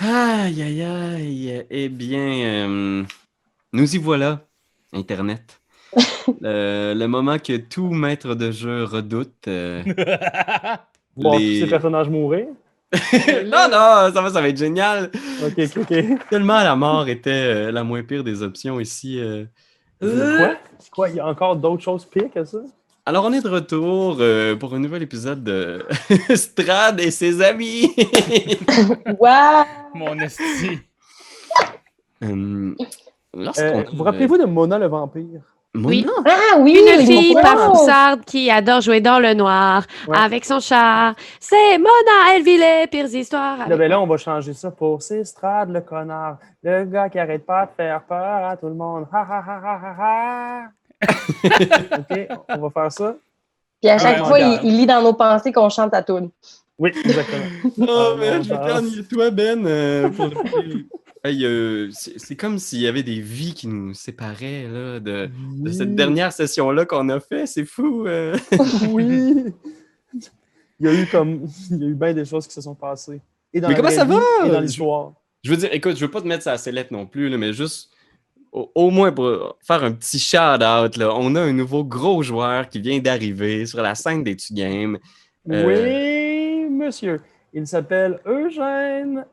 Aïe, aïe, aïe. Eh bien, nous y voilà, Internet. Le moment que tout maître de jeu redoute. Voir tous ces Les... personnages mourir. Non, non, ça va être génial. Ok, ok, ok. Tellement la mort était la moins pire des options ici. Quoi? Quoi? Il y a encore d'autres choses pires que ça? Alors, on est de retour pour un nouvel épisode de Strad et ses amis. Waouh! Mon esti. Euh, Lorsqu'on Vous a rappelez-vous de Mona le vampire? Mona, Ah oui, Une les fille bons points. pafoussarde qui adore jouer dans le noir Ouais. avec son chat. C'est Mona, elle vit les pires histoires. Là, avec- ben là, on va changer ça pour c'est Strad le connard. Le gars qui arrête pas de faire peur à tout le monde. Ha ha ha ha ha ha. Ok, on va faire ça. Puis à chaque Ouais, fois, regarde. il lit dans nos pensées qu'on chante à toune. Oui, exactement. oh, Ah, man, non, je veux ça- dire, toi, Ben, pour le coup. Hey, c'est comme s'il y avait des vies qui nous séparaient là, de cette dernière session-là qu'on a fait. C'est fou. Oui! Il y a eu bien des choses qui se sont passées. Et dans Mais la comment vraie ça vie, va? et dans l'histoire. Je veux dire, écoute, je veux pas te mettre ça à sellette non plus, là, mais juste au moins pour faire un petit shout-out, là, on a un nouveau gros joueur qui vient d'arriver sur la scène des Games. Oui, monsieur. Il s'appelle Eugène.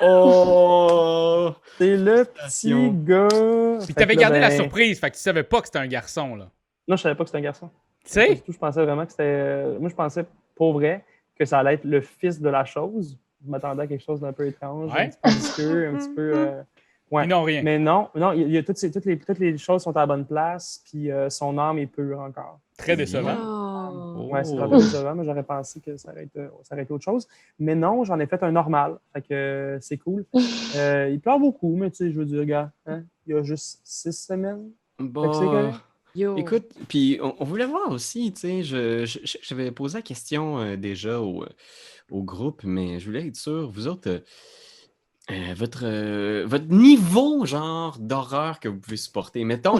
Oh! C'est le petit gars. Puis Fait t'avais que là, gardé la ben, surprise, fait que tu savais pas que c'était un garçon, là. Non, je savais pas que c'était un garçon. Tu Pas du sais? tout, je pensais vraiment que c'était. Moi, je pensais pour vrai que ça allait être le fils de la chose. Je m'attendais à quelque chose d'un peu étrange, Ouais. un petit peu visqueux, un petit peu. Ouais. Ils n'ont rien. Mais non, il y a toutes les choses sont à la bonne place, puis son âme est pure encore. Très décevant. Oh. Ouais, c'est vraiment décevant, mais j'aurais pensé que ça aurait été autre chose. Mais non, j'en ai fait un normal. Fait que c'est cool. Il pleure beaucoup, mais tu sais, je veux dire, gars, hein, il y a juste 6 semaines. Fait que c'est Bon. correct. Yo. Écoute, puis on voulait voir aussi, tu sais, j'avais posé la question déjà au groupe, mais je voulais être sûr, vous autres, votre niveau, genre, d'horreur que vous pouvez supporter, mettons,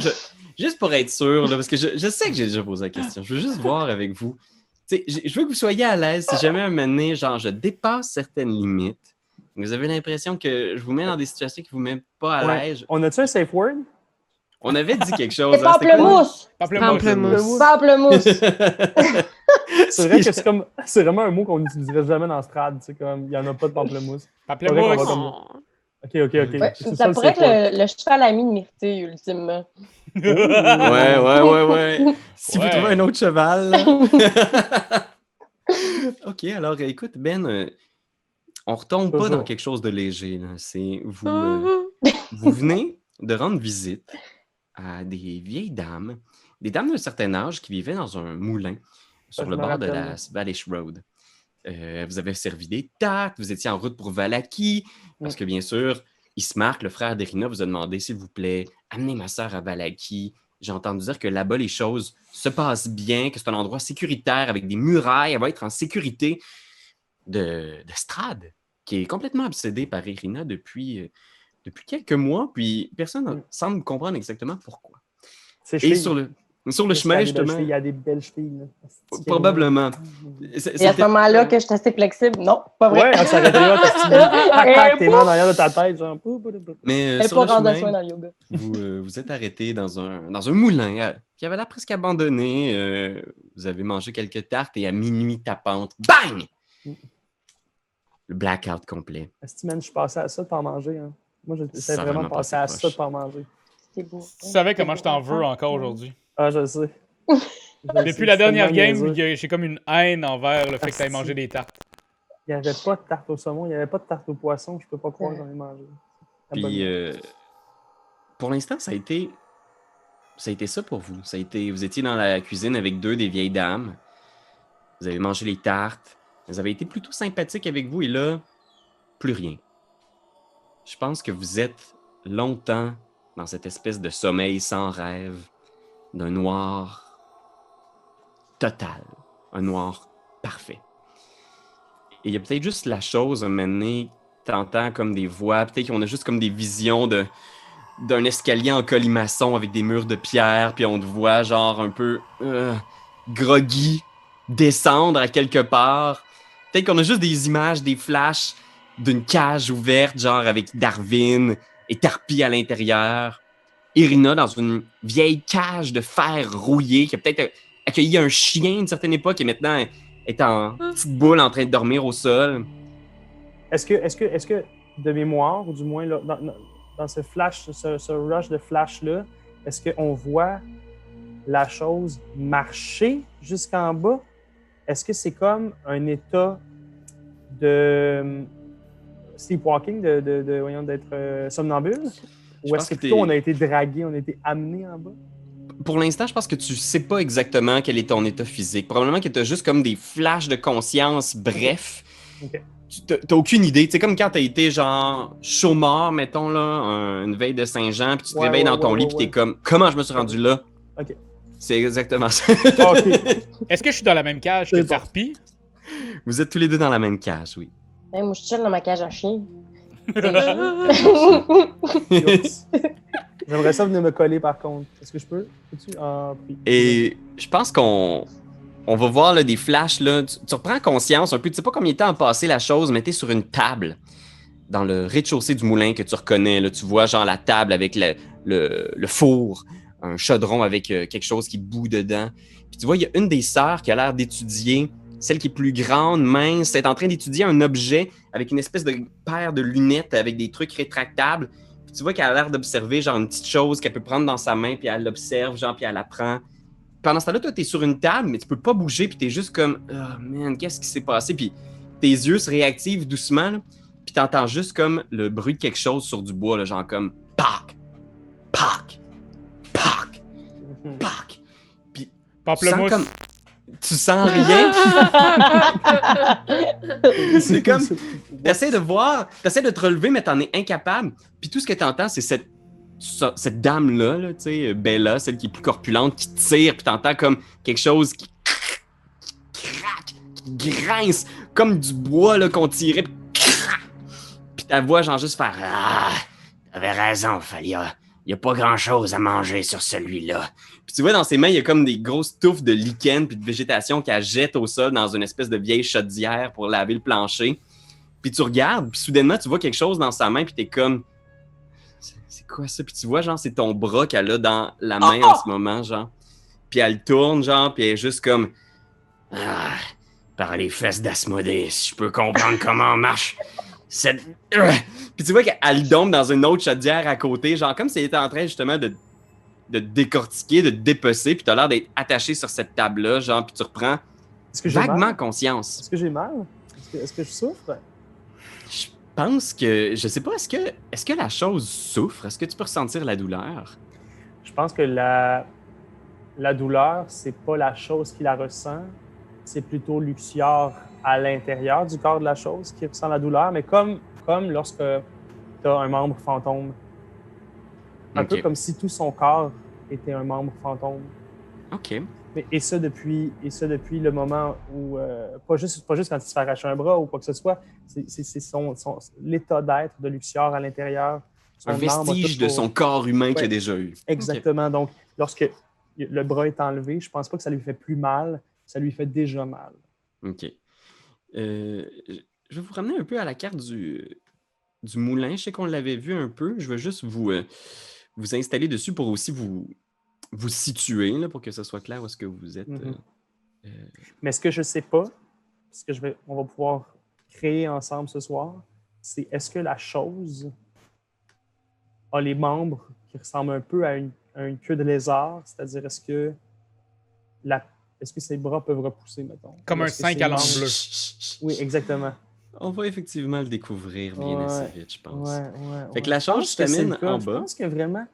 juste pour être sûr, là, parce que je sais que j'ai déjà posé la question, je veux juste voir avec vous. Tu sais, je veux que vous soyez à l'aise si jamais un moment donné, genre, je dépasse certaines limites, vous avez l'impression que je vous mets dans des situations qui vous mettent pas à Ouais. l'aise. On a-tu un safe word? On avait dit quelque chose. C'est hein, c'était quoi? pamplemousse! Pamplemousse. Pamplemousse. Pamplemousse! C'est vrai que c'est vraiment un mot qu'on n'utiliserait jamais dans Strad. C'est comme, il n'y en a pas de pamplemousse. Pamplemousse. Faudrait qu'on va Ok, ok, ok. Ouais, C'est ça le pourrait safe être le cheval ami de Myrtille, ultimement. Ouais. Si vous Ouais. trouvez un autre cheval. là. OK, alors écoute, Ben, on retombe pas Toujours. dans quelque chose de léger. Là. C'est vous venez de rendre visite à des vieilles dames, des dames d'un certain âge qui vivaient dans un moulin sur Je le me bord de rappelle. la Valish Road. Vous avez servi des tartes, vous étiez en route pour Valaki, parce que bien sûr, Ismark, le frère d'Erina, vous a demandé, s'il vous plaît, amenez ma sœur à Valaki. J'ai entendu dire que là-bas, les choses se passent bien, que c'est un endroit sécuritaire avec des murailles, elle va être en sécurité de Strad, qui est complètement obsédé par Erina depuis quelques mois, puis personne ne semble comprendre exactement pourquoi. C'est Et chevilles. sur le chemin, justement, Il y a des belles chevilles. Là. probablement. Et à ce moment-là que je suis assez flexible, non, pas vrai. Ouais, ça aurait été là, parce que tac, tes mains derrière de ta tête, genre. Mais Elle n'est sur pas le rendue à chemin, soin dans le yoga. vous êtes arrêté dans un moulin qui avait l'air presque abandonné. Vous avez mangé quelques tartes et à minuit tapante, bang! Le blackout complet. Esti, man, je suis passé à ça de pas en manger. Hein. Moi, j'essaie Ça a vraiment de vraiment passer passé à ça proche. de pas en manger. C'est beau. Tu savais comment je t'en veux encore aujourd'hui. Ah, je le sais. Je le sais, Depuis la c'est dernière tellement game, niaiseux. j'ai comme une haine envers le fait que tu aies Asti. mangé des tartes. Il n'y avait pas de tarte au saumon, il n'y avait pas de tarte au poisson, je peux pas croire que j'en ai mangé. Puis, pour l'instant, ça a été ça pour vous. Vous étiez dans la cuisine avec deux des vieilles dames. Vous avez mangé les tartes. Elles avaient été plutôt sympathiques avec vous et là, plus rien. Je pense que vous êtes longtemps dans cette espèce de sommeil sans rêve, d'un noir total, un noir parfait. Et il y a peut-être juste la chose, un moment donné, t'entends comme des voix, peut-être qu'on a juste comme des visions d'un escalier en colimaçon avec des murs de pierre, puis on te voit genre un peu groggy descendre à quelque part. Peut-être qu'on a juste des images, des flashs d'une cage ouverte, genre avec Darwin et Tarpi à l'intérieur. Irina dans une vieille cage de fer rouillé qui a peut-être accueilli un chien à une certaine époque et maintenant est en petite boule en train de dormir au sol. Est-ce que de mémoire, ou du moins là, dans ce flash, ce rush de flash-là, est-ce qu'on voit la chose marcher jusqu'en bas? Est-ce que c'est comme un état de sleepwalking, d'être somnambule? Ou est-ce que plutôt on a été dragué, on a été amené en bas? Pour l'instant, je pense que tu sais pas exactement quel est ton état physique. Probablement que tu as juste comme des flashs de conscience, bref. Okay. T'as aucune idée. Tu sais, comme quand t'as été genre chaud-mort, mettons, là, une veille de Saint-Jean, puis tu te réveilles dans ton lit, puis t'es comme, comment je me suis rendu là? OK. C'est exactement ça. OK. Est-ce que je suis dans la même cage que Tarpi? Vous êtes tous les deux dans la même cage, oui. Hey, moi, je suis seule dans ma cage à chien. J'aimerais ça venir me coller, par contre. Est-ce que je peux? Peux-tu? Ah, oui. Et je pense qu'on va voir là, des flashs. Là. Tu reprends conscience un peu. Tu sais pas combien de temps a passé la chose, mais t'es sur une table dans le rez-de-chaussée du moulin que tu reconnais. Là. Tu vois genre la table avec le four, un chaudron avec quelque chose qui bout dedans. Puis tu vois, il y a une des sœurs qui a l'air d'étudier, celle qui est plus grande, mince, est en train d'étudier un objet avec une espèce de paire de lunettes avec des trucs rétractables. Puis tu vois qu'elle a l'air d'observer genre une petite chose qu'elle peut prendre dans sa main, puis elle l'observe, genre, puis elle la prend. Pendant ce temps-là, toi, t'es sur une table, mais tu peux pas bouger, puis t'es juste comme « Oh man, qu'est-ce qui s'est passé? » Puis tes yeux se réactivent doucement, là, puis t'entends juste comme le bruit de quelque chose sur du bois, là, genre comme « Pac! Pac! Pac! Pac! » Puis Pamplemousse. tu sens rien. C'est comme, t'essaies de voir, t'essaies de te relever, mais t'en es incapable. Puis tout ce que t'entends, c'est cette dame-là, là, tu sais, Bella, celle qui est plus corpulente, qui tire, puis t'entends comme quelque chose qui craque, qui grince, comme du bois là, qu'on tirait, puis ta voix, genre, juste faire « Ah, t'avais raison, Falia. Il n'y a pas grand-chose à manger sur celui-là. » Puis tu vois, dans ses mains, il y a comme des grosses touffes de lichen puis de végétation qu'elle jette au sol dans une espèce de vieille chaudière pour laver le plancher. Puis tu regardes, puis soudainement, tu vois quelque chose dans sa main, puis t'es comme... C'est quoi ça? Puis tu vois, genre, c'est ton bras qu'elle a dans la main en ce moment, genre. Puis elle tourne, genre, puis elle est juste comme... Ah, par les fesses d'Asmodée, je peux comprendre comment marche cette... Puis tu vois qu'elle dombe dans une autre chaudière à côté, genre comme si elle était en train justement de décortiquer, de dépecer, puis t'as l'air d'être attaché sur cette table-là, genre, puis tu reprends vaguement conscience. Est-ce que j'ai mal? Est-ce que je souffre? Je pense que... Je sais pas, est-ce que la chose souffre? Est-ce que tu peux ressentir la douleur? Je pense que la douleur, c'est pas la chose qui la ressent, c'est plutôt Luxior à l'intérieur du corps de la chose qui ressent la douleur, mais comme lorsque tu as un membre fantôme. Un peu comme si tout son corps était un membre fantôme. OK. Et ça depuis le moment où, pas juste quand il se fait arracher un bras ou quoi que ce soit, c'est l'état d'être de Luxior à l'intérieur. Un vestige de son corps humain qu'il a déjà eu. Exactement. Okay. Donc, lorsque le bras est enlevé, je pense pas que ça lui fait plus mal, ça lui fait déjà mal. OK. Je vais vous ramener un peu à la carte du moulin. Je sais qu'on l'avait vu un peu. Je vais juste vous installer dessus pour aussi vous situer, là, pour que ce soit clair où est-ce que vous êtes. Mais ce que je ne sais pas, ce que on va pouvoir créer ensemble ce soir, c'est est-ce que la chose a les membres qui ressemblent un peu à une queue de lézard, c'est-à-dire est-ce que ses bras peuvent repousser, mettons? Comme un 5 à l'angle bleu. Oui, exactement. On va effectivement le découvrir bien assez vite, je pense. Ouais. Fait que la chose se termine en bas. Je pense que vraiment,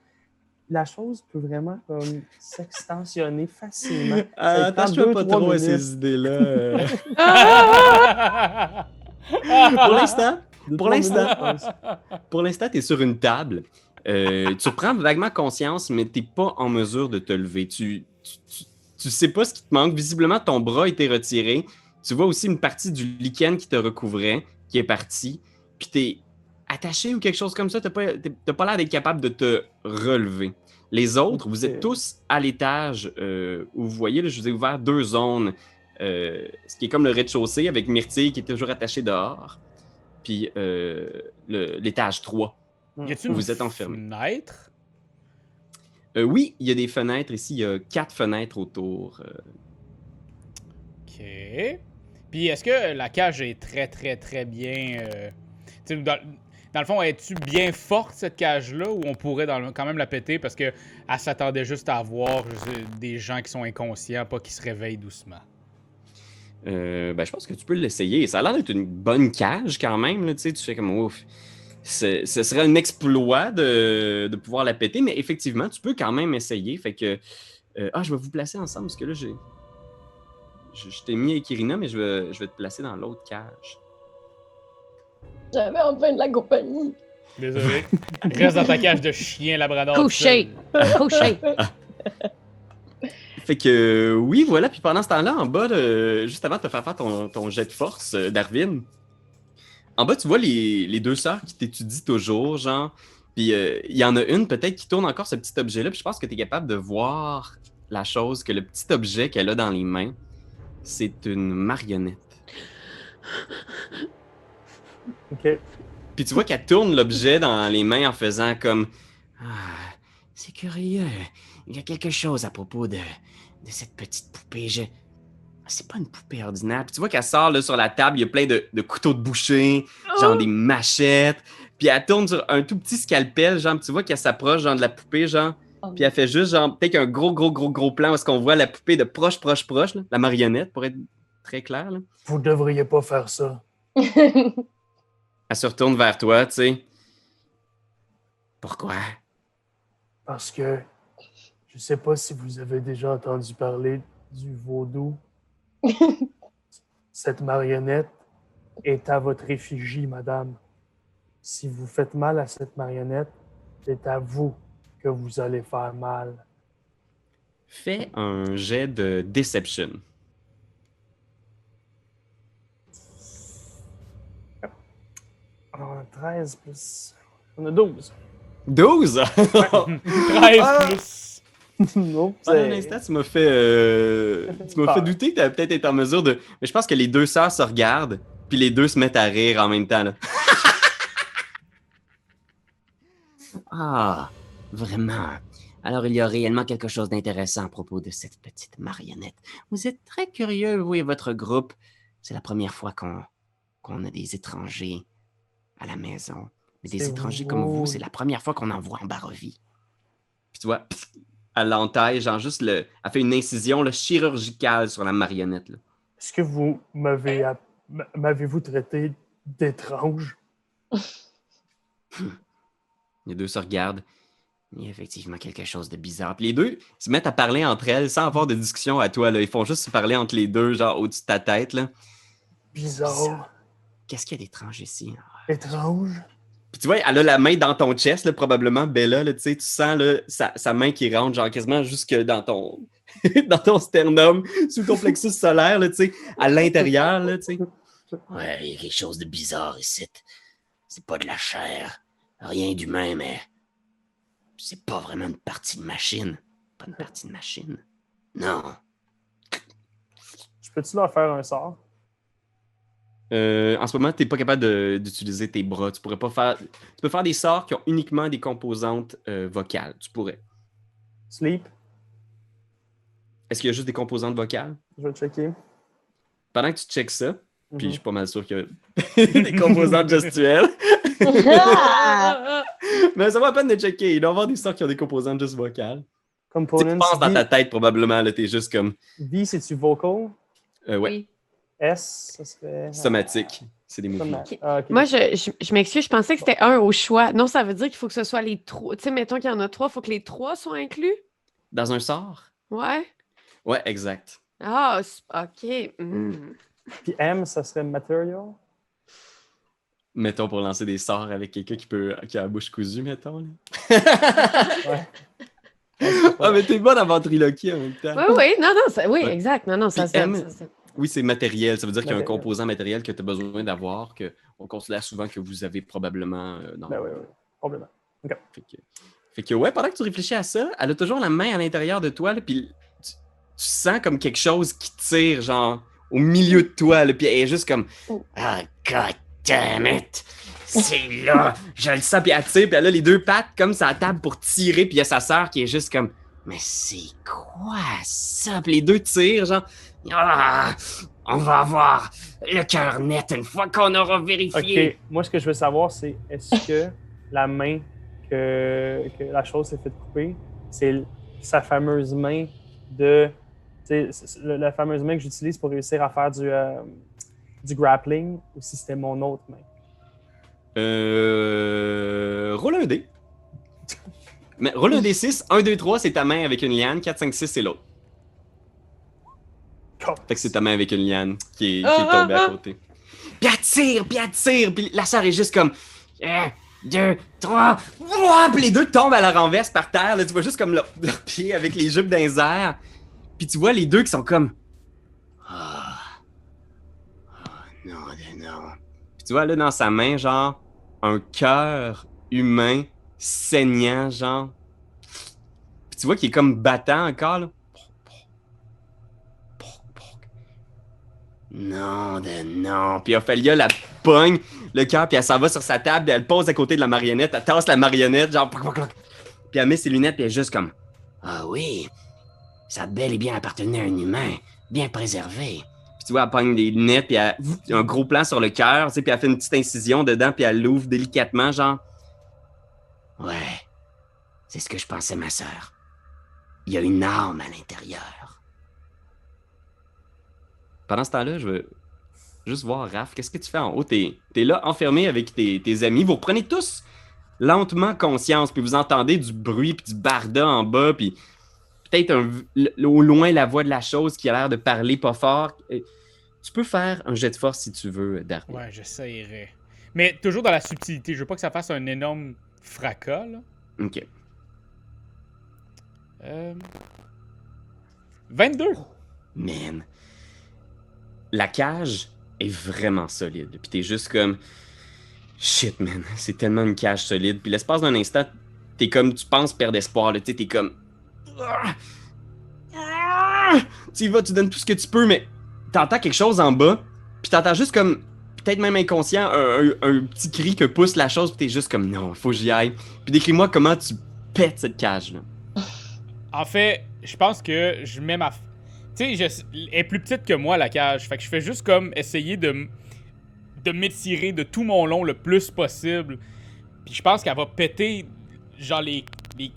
la chose peut vraiment comme s'extensionner facilement. Attache-toi pas trop à ces idées-là. Pour l'instant, t'es sur une table. Tu reprends vaguement conscience, mais t'es pas en mesure de te lever. Tu sais pas ce qui te manque. Visiblement, ton bras a été retiré. Tu vois aussi une partie du lichen qui te recouvrait, qui est partie. Puis t'es attaché ou quelque chose comme ça. T'as pas l'air d'être capable de te relever. Les autres, vous êtes tous à l'étage où vous voyez, là, je vous ai ouvert 2 zones. Ce qui est comme le rez-de-chaussée avec Myrtille qui est toujours attachée dehors. puis l'étage 3. Y a-t-il Où une vous êtes enfermé. fenêtre? Oui, il y a des fenêtres ici. Il y a 4 fenêtres autour. OK. Puis est-ce que la cage est très, très, très bien... tu sais, dans le fond, es-tu bien forte, cette cage-là, ou on pourrait quand même la péter parce qu'elle s'attendait juste à voir des gens qui sont inconscients, pas qui se réveillent doucement? Je pense que tu peux l'essayer. Ça a l'air d'être une bonne cage quand même. Là, tu fais comme ouf. Ce serait un exploit de pouvoir la péter, mais effectivement, tu peux quand même essayer. Fait que. Je vais vous placer ensemble parce que là, je t'ai mis avec Irina, mais je vais te placer dans l'autre cage. J'avais enfin de la compagnie. Désolé. Reste dans ta cage de chien labrador. Couché. Couché. Fait que oui, voilà. Puis pendant ce temps-là, en bas, juste avant de te faire ton jet de force, Darwin, en bas, tu vois les deux sœurs qui t'étudient toujours, genre. Puis il y en a une peut-être qui tourne encore ce petit objet-là. Puis je pense que tu es capable de voir la chose, que le petit objet qu'elle a dans les mains, c'est une marionnette. OK. Puis tu vois qu'elle tourne l'objet dans les mains en faisant comme « Ah, c'est curieux. Il y a quelque chose à propos de cette petite poupée. C'est pas une poupée ordinaire. » Puis tu vois qu'elle sort là, sur la table, il y a plein de couteaux de boucher, genre des machettes. Puis elle tourne sur un tout petit scalpel, genre, tu vois qu'elle s'approche genre de la poupée, genre. Puis elle fait juste genre peut-être un gros plan où est-ce qu'on voit la poupée de proche, là, la marionnette, pour être très clair. Là. Vous devriez pas faire ça. Elle se retourne vers toi, tu sais. Pourquoi? Parce que je sais pas si vous avez déjà entendu parler du vaudou. Cette marionnette est à votre effigie, madame. Si vous faites mal à cette marionnette, c'est à vous que vous allez faire mal. Fais un jet de Deception. Alors, 13 plus... On a 12. 12? 13 plus. Non, Pendant un instant, tu m'as fait douter que tu allais peut-être être en mesure de... Mais je pense que les deux sœurs se regardent, puis les deux se mettent à rire en même temps. Là. Ah, vraiment. Alors, il y a réellement quelque chose d'intéressant à propos de cette petite marionnette. Vous êtes très curieux, vous et votre groupe. C'est la première fois qu'on a des étrangers à la maison. Mais des étrangers comme vous, c'est la première fois qu'on en voit en Barovie. Puis tu vois, elle l'entaille, genre juste elle fait une incision là, chirurgicale sur la marionnette. Là. Est-ce que vous m'avez-vous traité d'étrange? Les deux se regardent. Il y a effectivement quelque chose de bizarre. Puis les deux se mettent à parler entre elles sans avoir de discussion à toi. Là. Ils font juste se parler entre les deux, genre au-dessus de ta tête. Là. Bizarre. Qu'est-ce qu'il y a d'étrange ici? Étrange? Puis tu vois, elle a la main dans ton chest, là, probablement, Bella. Là, tu sens là, sa main qui rentre genre quasiment jusque dans ton, dans ton sternum, sous ton plexus solaire, là, à l'intérieur. Là, Ouais, il y a quelque chose de bizarre ici. C'est pas de la chair. Rien d'humain, mais c'est pas vraiment une partie de machine. Pas une partie de machine. Non. Je peux-tu leur faire un sort? En ce moment, tu n'es pas capable d'utiliser tes bras. Tu peux faire des sorts qui ont uniquement des composantes vocales. Tu pourrais. Sleep? Est-ce qu'il y a juste des composantes vocales? Je vais checker. Pendant que tu checkes ça, puis je suis pas mal sûr qu'il y a des composantes gestuelles. Mais ça va à peine de checker. Il doit y avoir des sorts qui ont des composantes juste vocales. Tu penses dans ta tête, probablement. T'es juste comme... V, c'est-tu vocal? Ouais. Oui. S, ça serait... Somatique. C'est des mouvements. Ah, okay. Moi, je m'excuse, je pensais que c'était un au choix. Non, ça veut dire qu'il faut que ce soit les trois. Tu sais, mettons qu'il y en a trois, il faut que les trois soient inclus? Dans un sort? Ouais. Ouais, exact. Ah, OK. Puis M, ça serait material? Mettons pour lancer des sorts avec quelqu'un qui a la bouche cousue, mettons. Ouais. Ah, mais t'es bonne à ventriloquer en même temps. Oui, oui, Ouais. exact. Non, ça Oui, c'est matériel. Ça veut dire qu'il y a un composant matériel que tu as besoin d'avoir, qu'on considère souvent que vous avez probablement dans Ben oui, probablement. OK. Fait que, ouais, pendant que tu réfléchis à ça, elle a toujours la main à l'intérieur de toi, là, puis tu sens comme quelque chose qui tire, genre, au milieu de toi, là, puis elle est juste comme... Ah, god damn it! C'est là! Je le sens, puis elle tire, puis elle a les deux pattes comme sur la table pour tirer, puis il y a sa sœur qui est juste comme mais c'est quoi ça? Puis les deux tirent, genre ah! On va avoir le cœur net une fois qu'on aura vérifié. Ok, moi ce que je veux savoir, c'est est-ce que la main que la chose s'est fait couper, c'est sa fameuse main de. La fameuse main que j'utilise pour réussir à faire du grappling, ou si c'était mon autre main? Roule un dé. Mais roule un D6, 1, 2, 3, c'est ta main avec une liane, 4, 5, 6, c'est l'autre. Fait que c'est ta main avec une liane qui est tombée à côté. Puis elle tire, puis la sœur est juste comme 1, 2, 3, puis les deux tombent à la renverse par terre, là, tu vois juste comme leurs pieds avec les jupes dans les airs. Puis tu vois les deux qui sont comme non. Puis tu vois là dans sa main genre un cœur humain saignant genre. Puis tu vois qu'il est comme battant encore là. Non. Puis Ophélia la pogne le cœur puis elle s'en va sur sa table puis elle pose à côté de la marionnette, elle tasse la marionnette genre puis elle met ses lunettes puis elle est juste comme Ah oui, ça a bel et bien appartenait à un humain, bien préservé. Puis tu vois, elle pogne des lunettes, puis elle a un gros plan sur le cœur, tu sais, puis elle fait une petite incision dedans, puis elle l'ouvre délicatement, genre. Ouais, c'est ce que je pensais, ma sœur. Il y a une âme à l'intérieur. Pendant ce temps-là, je veux juste voir, Raph, qu'est-ce que tu fais en haut? T'es là, enfermé avec tes amis, vous reprenez tous lentement conscience, puis vous entendez du bruit, puis du barda en bas, puis peut-être au loin la voix de la chose qui a l'air de parler pas fort. Tu peux faire un jet de force si tu veux, Darwin. Ouais, j'essayerai. Mais toujours dans la subtilité. Je veux pas que ça fasse un énorme fracas, là. OK. 22. Man. La cage est vraiment solide. Puis t'es juste comme... Shit, man. C'est tellement une cage solide. Puis l'espace d'un instant, t'es comme... Tu penses perdre espoir, là. T'es comme... Tu y vas, tu donnes tout ce que tu peux, mais t'entends quelque chose en bas, puis t'entends juste comme, peut-être même inconscient, un petit cri que pousse la chose, puis t'es juste comme, non, faut que j'y aille. Puis décris-moi comment tu pètes cette cage-là. En fait, je pense que je mets ma... Tu sais, elle est plus petite que moi, la cage. Fait que je fais juste comme essayer de m'étirer de tout mon long le plus possible. Puis je pense qu'elle va péter, genre les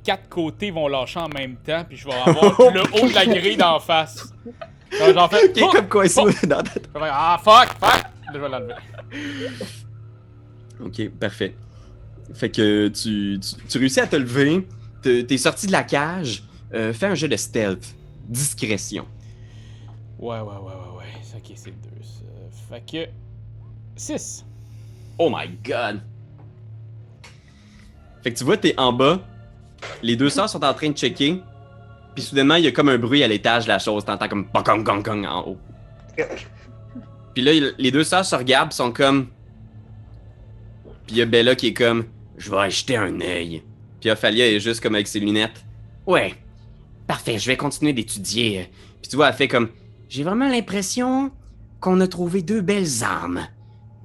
4 côtés vont lâcher en même temps, puis je vais avoir le haut de la grille d'en face. Donc, j'en fais... Qui est comme coincé dans ta tête. Ah, fuck! Là, je vais l'enlever. Ok, parfait. Fait que tu réussis à te lever, t'es sorti de la cage, fais un jeu de stealth, discrétion. Ouais. Ok, c'est 2, ça. Fait que... 6. Oh my god! Fait que tu vois, t'es en bas, les deux sœurs sont en train de checker, puis soudainement, il y a comme un bruit à l'étage de la chose, t'entends comme gong gong gong en haut. Puis là, les deux sœurs se regardent pis sont comme... Puis il y a Bella qui est comme... Je vais acheter un œil. Puis Ophélia est juste comme avec ses lunettes. Ouais, parfait, je vais continuer d'étudier. Puis tu vois, elle fait comme... J'ai vraiment l'impression qu'on a trouvé 2 belles âmes.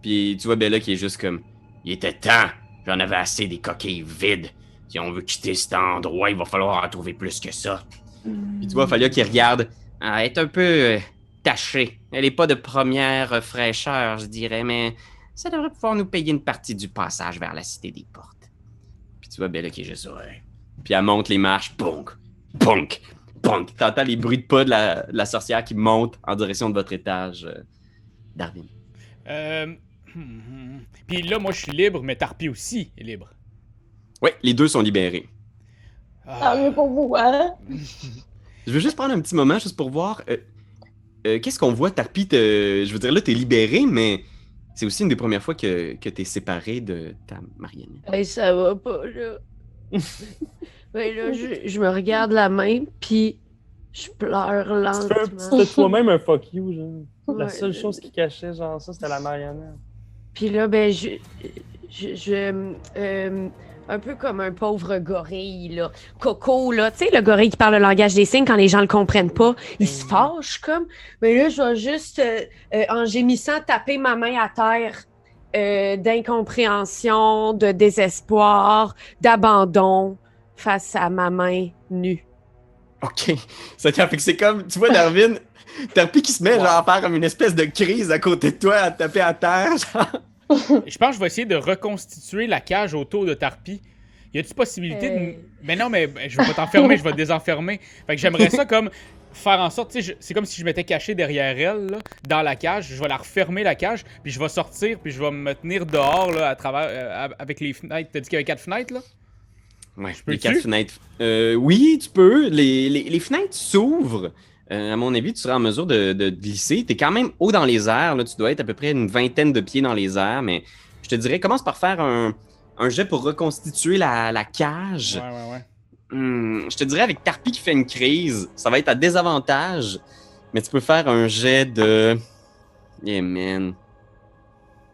Puis tu vois Bella qui est juste comme... Il était temps, j'en avais assez des coquilles vides. Si on veut quitter cet endroit, il va falloir en trouver plus que ça. Puis tu vois Ophélia qui regarde... Elle est un peu tachée. Elle est pas de première fraîcheur, je dirais, mais ça devrait pouvoir nous payer une partie du passage vers la Cité des Portes. Puis tu vois Bella qui est juste... Ouais. Puis elle monte les marches, bonk, bonk, bonk. T'entends les bruits de pas de la sorcière qui monte en direction de votre étage, Darwin. Puis là, moi, je suis libre, mais Tarpi aussi est libre. Ouais, les deux sont libérés. Tant mieux pour vous, hein? Je veux juste prendre un petit moment juste pour voir... qu'est-ce qu'on voit, Tarpi? Je veux dire, là, t'es libéré, mais c'est aussi une des premières fois que t'es séparé de ta marionnette. Hey, ça va pas, là. Ben là, je me regarde la main, puis je pleure lentement. C'était toi-même un fuck you, genre. La Ouais, seule chose qui cachait, genre ça, c'était la marionnette. Puis là, ben, un peu comme un pauvre gorille, là. Coco, là. Tu sais, le gorille qui parle le langage des signes quand les gens le comprennent pas. Il se fâche, comme. Mais là, je vais juste, en gémissant, taper ma main à terre d'incompréhension, de désespoir, d'abandon face à ma main nue. OK. Fait que c'est comme, tu vois, Darwin, Tarpi qui se met genre à faire comme une espèce de crise à côté de toi, à te taper à terre, genre. Je pense que je vais essayer de reconstituer la cage autour de Tarpi. Y a-t-il possibilité de... Mais non, mais je vais pas t'enfermer, je vais te désenfermer. Fait que j'aimerais ça comme faire en sorte, tu sais, c'est comme si je m'étais caché derrière elle, là, dans la cage. Je vais la refermer, la cage, puis je vais sortir, puis je vais me tenir dehors, là, à travers, avec les fenêtres. T'as dit qu'il y avait 4 fenêtres, là? Ouais, les 4 fenêtres. Oui, tu peux. Les fenêtres s'ouvrent. À mon avis, tu seras en mesure de glisser. Tu es quand même haut dans les airs. Là. Tu dois être à peu près une 20aine de pieds dans les airs. Mais je te dirais, commence par faire un jet pour reconstituer la cage. Ouais. Je te dirais, avec Tarpi qui fait une crise, ça va être à désavantage. Mais tu peux faire un jet de... Yeah, man.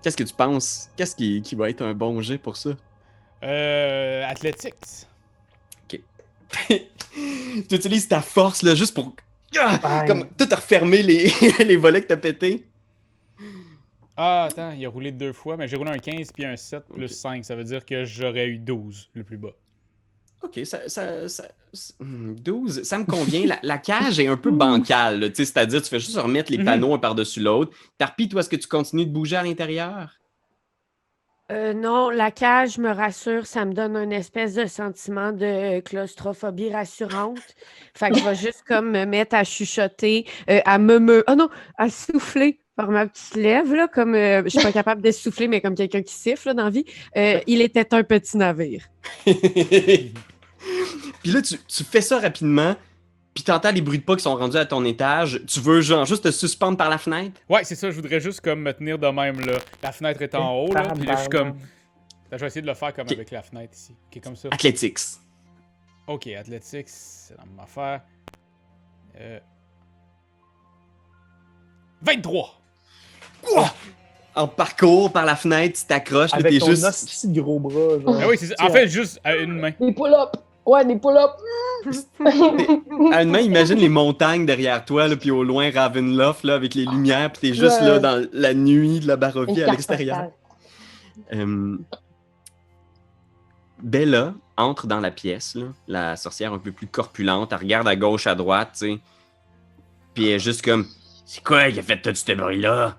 Qu'est-ce que tu penses? Qu'est-ce qui va être un bon jet pour ça? Athletics. OK. Tu utilises ta force, là, juste pour... comme tout refermer les volets que t'as pété. Ah, attends, il a roulé 2 fois, mais j'ai roulé un 15 puis un 7 plus 5. Ça veut dire que j'aurais eu 12, le plus bas. OK, 12, ça me convient. La cage est un peu bancale, là, c'est-à-dire tu fais juste remettre les panneaux un par-dessus l'autre. Tarpi, toi, est-ce que tu continues de bouger à l'intérieur? Non, la cage me rassure, ça me donne une espèce de sentiment de claustrophobie rassurante. Fait que je vais juste comme me mettre à chuchoter, à à souffler par ma petite lèvre, là, comme je suis pas capable de souffler, mais comme quelqu'un qui siffle là, dans la vie. Il était un petit navire. Puis là, tu fais ça rapidement, puis t'entends les bruits de pas qui sont rendus à ton étage. Tu veux genre juste te suspendre par la fenêtre? Ouais, c'est ça, je voudrais juste comme me tenir de même, là. La fenêtre est en haut, là, puis là, je suis comme... Je vais essayer de le faire comme avec la fenêtre ici. OK, comme ça. Athletics. OK, Athletics, c'est la même affaire. 23! En parcours par la fenêtre, tu t'accroches, avec t'es ton juste... hostie de gros bras. Genre. Ah oui, c'est ça. En fait, juste à une main. Des pull-ups. Ouais, des pull-ups. À une main, imagine les montagnes derrière toi, là, puis au loin Ravenloft, là, avec les lumières, puis t'es juste là dans la nuit de la Barovie à l'extérieur. Bella entre dans la pièce, là, la sorcière un peu plus corpulente, elle regarde à gauche, à droite, tu sais, puis elle est juste comme « C'est quoi qui a fait tout ce bruit-là? »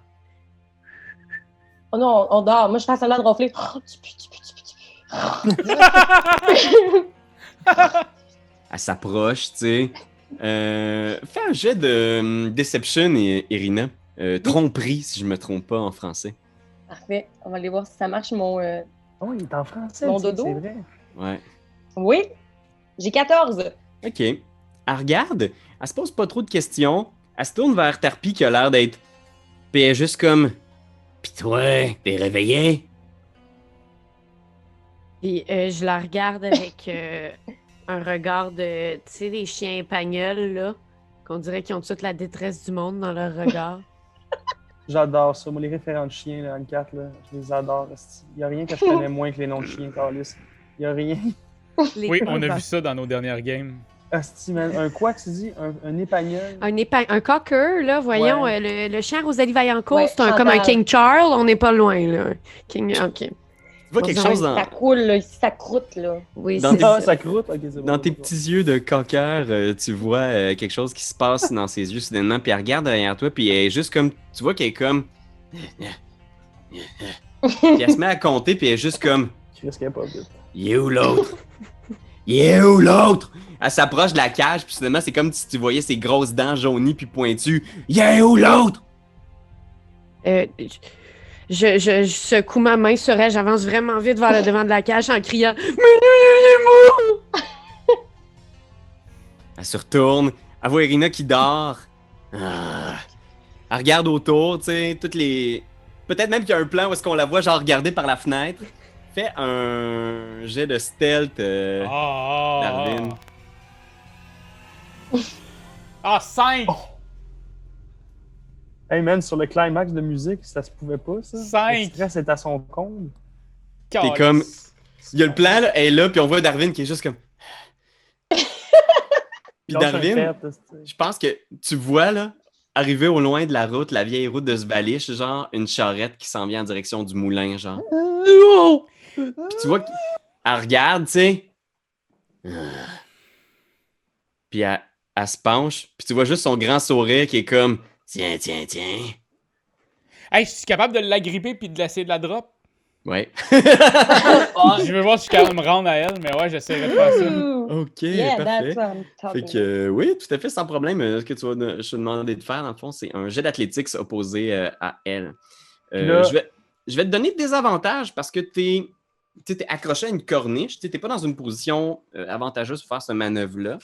Oh non, on dort. Moi, je fais semblant de ronfler. Oh, tu pues. Elle s'approche, tu sais. Fais un jet de Deception, Irina. Tromperie, si je me trompe pas en français. Parfait. On va aller voir si ça marche, mon... Oh, il est en français, Mon dodo? c'est vrai. Ouais. Oui. J'ai 14. OK. Elle regarde, elle se pose pas trop de questions. Elle se tourne vers Tarpi qui a l'air d'être... Puis elle est juste comme... Pis toi, t'es réveillé? Puis je la regarde avec un regard de, tu sais, les chiens espagnols, là, qu'on dirait qu'ils ont toute la détresse du monde dans leur regard. J'adore ça. Moi, les référents de chiens, là, Anne-Cat, là, je les adore. Il n'y a rien que je connais moins que les noms de chiens, Carlis. Il n'y a rien. Oui, on a vu ça dans nos dernières games. Asti, man. Un quoi que tu dis? Un épagnol? Un cocker, là, voyons, Ouais. le chien Rosalie Vaillancourt, Ouais, c'est comme un King Charles, on n'est pas loin, là. King, OK. Tu vois quelque chose dans... Ça coule, là. Ça croûte, là. Oui, Dans c'est tes- ça. Ça croûte? Ok, c'est bon. Dans tes petits yeux de cocker, tu vois quelque chose qui se passe dans ses yeux soudainement, puis elle regarde derrière toi, puis elle est juste comme... Tu vois qu'elle est comme... Puis elle se met à compter, puis elle est juste comme... Je risquais pas vite. Il est où l'autre? Il est où l'autre? Elle s'approche de la cage, puis soudainement, c'est comme si tu voyais ses grosses dents jaunies puis pointues. Il est où l'autre? Je secoue ma main sur elle, j'avance vraiment vite vers le devant de la cage en criant « Mais lui, Elle se retourne, elle voit Irina qui dort. Ah. Elle regarde autour, tu sais, toutes les... Peut-être même qu'il y a un plan où est-ce qu'on la voit genre regarder par la fenêtre. Fais un jet de stealth, Darwin. Ah, 5! Hey man, sur le climax de musique, ça se pouvait pas, ça? 5. Le stress est à son comble. T'es comme... Il y a le plan, là, elle est là, puis on voit Darwin qui est juste comme... Puis Lâche un Darwin, fait, je pense que tu vois, là, arrivé au loin de la route, la vieille route de Svalich, genre une charrette qui s'en vient en direction du moulin, genre. Puis tu vois qu'elle regarde, tu sais. Puis elle se penche, puis tu vois juste son grand sourire qui est comme tiens. Hey, je suis capable de l'agripper puis de l'essayer de la drop? Ouais. Je veux voir si je suis capable de me rendre à elle, mais ouais, j'essaierai de faire ça. OK, Yeah, parfait. that's what I'm Fait talking que oui, tout à fait, sans problème. Ce que tu vas je te demander de faire, dans le fond, c'est un jet d'athlétiques opposé à elle. Là- je vais te donner des avantages parce que t'es accroché à une corniche. T'es pas dans une position avantageuse pour faire ce manœuvre-là.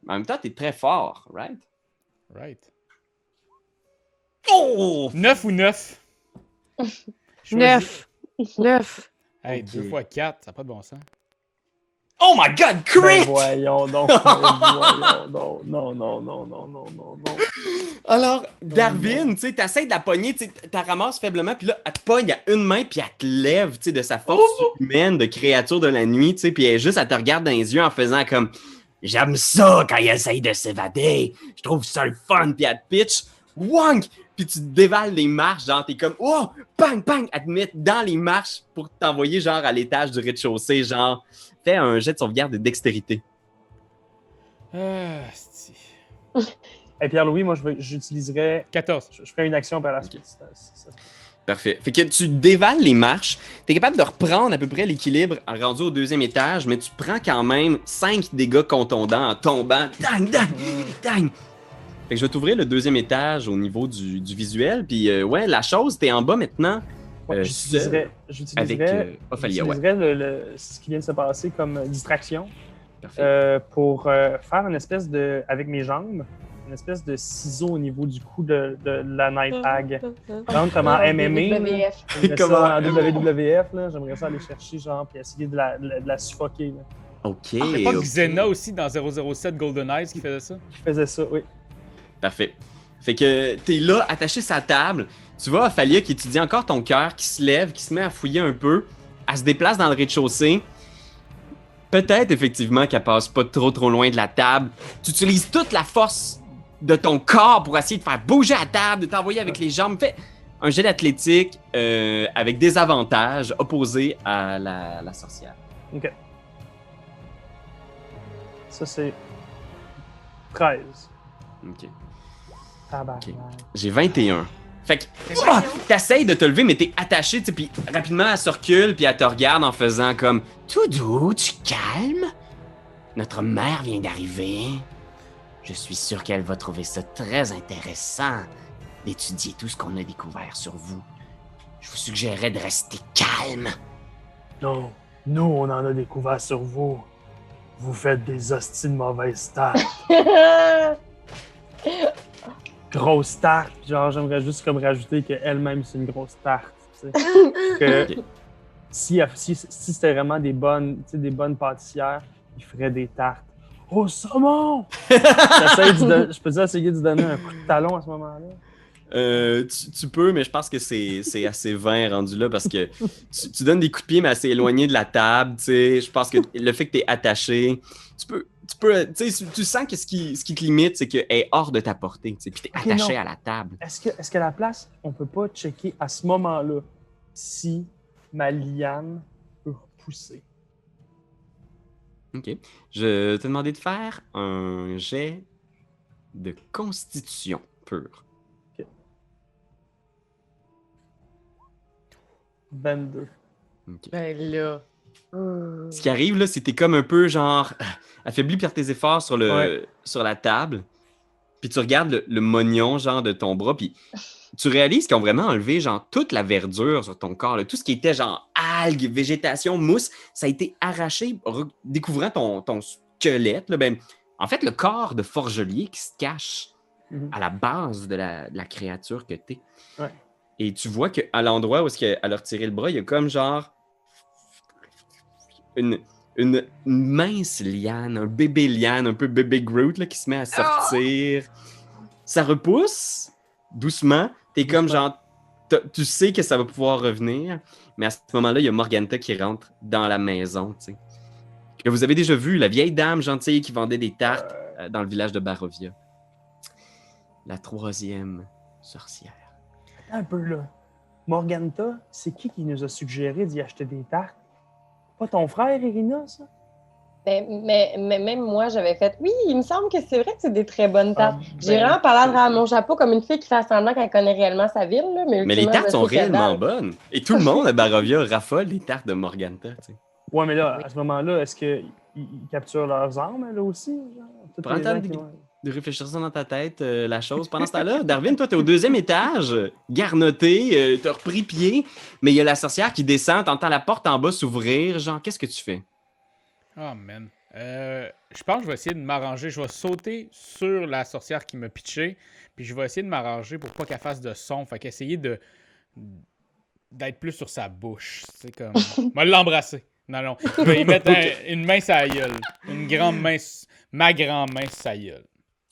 Mais en même temps, t'es très fort, right? Right. Oh! 9 ou 9? 9. Hey, Ok. 2 fois 4, ça n'a pas de bon sens. Oh my god, Ben crit! voyons donc. Ben voyons donc. Non. Alors, Darwin, tu sais, t'essaies de la pogner, tu la ramasses faiblement, puis là, elle te pogne à une main, puis elle te lève, tu sais, de sa force humaine de créature de la nuit, tu sais, puis elle te regarde dans les yeux en faisant comme « J'aime ça quand il essaye de s'évader, je trouve ça le fun », puis elle te pitch « Wonk! » Puis tu dévales les marches, genre, t'es comme « Oh! Bang! Bang! » Elle te met dans les marches pour t'envoyer, genre, à l'étage du rez-de-chaussée, genre, fais un jet de sauvegarde de dextérité. Ah, c'est... Et Pierre-Louis, moi, j'utiliserais. 14. Je ferais une action par la suite. Parfait. Fait que tu dévales les marches, t'es capable de reprendre à peu près l'équilibre rendu au deuxième étage, mais tu prends quand même 5 dégâts contondants en tombant. Dang, dang, dang! Fait que je vais t'ouvrir le deuxième étage au niveau du visuel, puis ouais, la chose, t'es en bas maintenant. Ouais, Seul avec Ophalia, ouais. j'utiliserais ce qui vient de se passer comme distraction Parfait. pour faire une espèce de, avec mes jambes, une espèce de ciseau au niveau du cou de la Night Hag. Donc, comme en MMA, là, j'aimerais Comme ça, en en WWF, là, j'aimerais ça aller chercher, genre, puis essayer de la suffoquer. Là. OK. C'est pas ok. Xena aussi dans 007 Golden Eyes qui faisait ça? Je faisais ça, oui. Parfait. Fait que t'es là, attaché sa table. Tu vois Ophalia qui étudie encore ton cœur, qui se lève, qui se met à fouiller un peu. Elle se déplace dans le rez-de-chaussée. Peut-être effectivement qu'elle passe pas trop loin de la table. Tu utilises toute la force de ton corps pour essayer de faire bouger la table, de t'envoyer avec les jambes. Fais un jet d'athlétique avec des avantages opposés à la sorcière. OK. Ça, c'est 13. OK. Tabarnak. J'ai 21. Fait que t'essayes de te lever, mais t'es attaché, tu sais, puis rapidement, elle se recule, puis elle te regarde en faisant comme « Tout doux, tu calmes? Notre mère vient d'arriver. Je suis sûr qu'elle va trouver ça très intéressant d'étudier tout ce qu'on a découvert sur vous. Je vous suggérerais de rester calme. » Non, nous, on en a découvert sur vous. Vous faites des hosties de mauvaises tartes. Grosse tarte. Genre, j'aimerais juste comme rajouter qu'elle-même, c'est une grosse tarte. Tu sais. Que si c'était vraiment des bonnes pâtissières, ils feraient des tartes. Au saumon! Je peux essayer de donner un coup de talon à ce moment-là? Tu peux, mais je pense que c'est assez vain rendu là parce que tu donnes des coups de pied, mais assez éloigné de la table. Tu sais, je pense que le fait que tu es attaché, tu sais, tu sens que ce qui te limite, c'est qu'elle est hors de ta portée. Tu sais, puis tu es attaché non. à la table. Est-ce qu'à la place, on peut pas checker à ce moment-là si ma liane peut repousser? OK. Je vais te demander de faire un jet de constitution pure. 22. OK. Ben là. Ce qui arrive, là, c'est que t'es comme un peu genre affaibli par tes efforts sur la table. Puis tu regardes le mognon, genre, de ton bras, puis tu réalises qu'ils ont vraiment enlevé, genre, toute la verdure sur ton corps. Là. Tout ce qui était, genre, algues, végétation, mousse, ça a été arraché, découvrant ton squelette. Là, ben, en fait, le corps de Forgelier qui se cache à la base de la créature que t'es. Ouais. Et tu vois qu'à l'endroit où elle a retiré le bras, il y a comme, genre, une mince liane, un bébé liane, un peu bébé Groot là, qui se met à sortir. Ça repousse doucement. T'es comme genre, tu sais que ça va pouvoir revenir, mais à ce moment-là, il y a Morganta qui rentre dans la maison. T'sais. Que vous avez déjà vu, la vieille dame gentille qui vendait des tartes dans le village de Barovia. la troisième sorcière. Attends un peu, là. Morganta, c'est qui nous a suggéré d'y acheter des tartes? Pas ton frère, Irina, ça? Mais même moi, j'avais fait. Oui, il me semble que c'est vrai que c'est des très bonnes tartes. J'ai Ben, vraiment parlé à mon chapeau comme une fille qui fait semblant qu'elle connaît réellement sa ville. Là, mais Mais les ultimement, tartes je sont sais que réellement dalle. bonnes. Et tout le monde à Barovia raffole des tartes de Morganta, tu sais. Ouais, mais là, à ce moment-là, est-ce qu'ils capturent leurs armes, là aussi? Genre? Toutes Prends le les temps gens de, qui vont- de réfléchir ça dans ta tête, la chose. Pendant ce temps-là, Darwin, toi, t'es au deuxième étage, garnoté, t'as repris pied, mais il y a la sorcière qui descend, t'entends la porte en bas s'ouvrir, genre, qu'est-ce que tu fais? Oh, man. Je pense que je vais essayer de m'arranger. Je vais sauter sur la sorcière qui m'a pitché, puis je vais essayer de m'arranger pour pas qu'elle fasse de son. Fait qu'essayer d'être plus sur sa bouche. C'est comme... Je vais l'embrasser. Non. Je vais y mettre une main sur la gueule. Une grande main... Ma grande main sur sa gueule.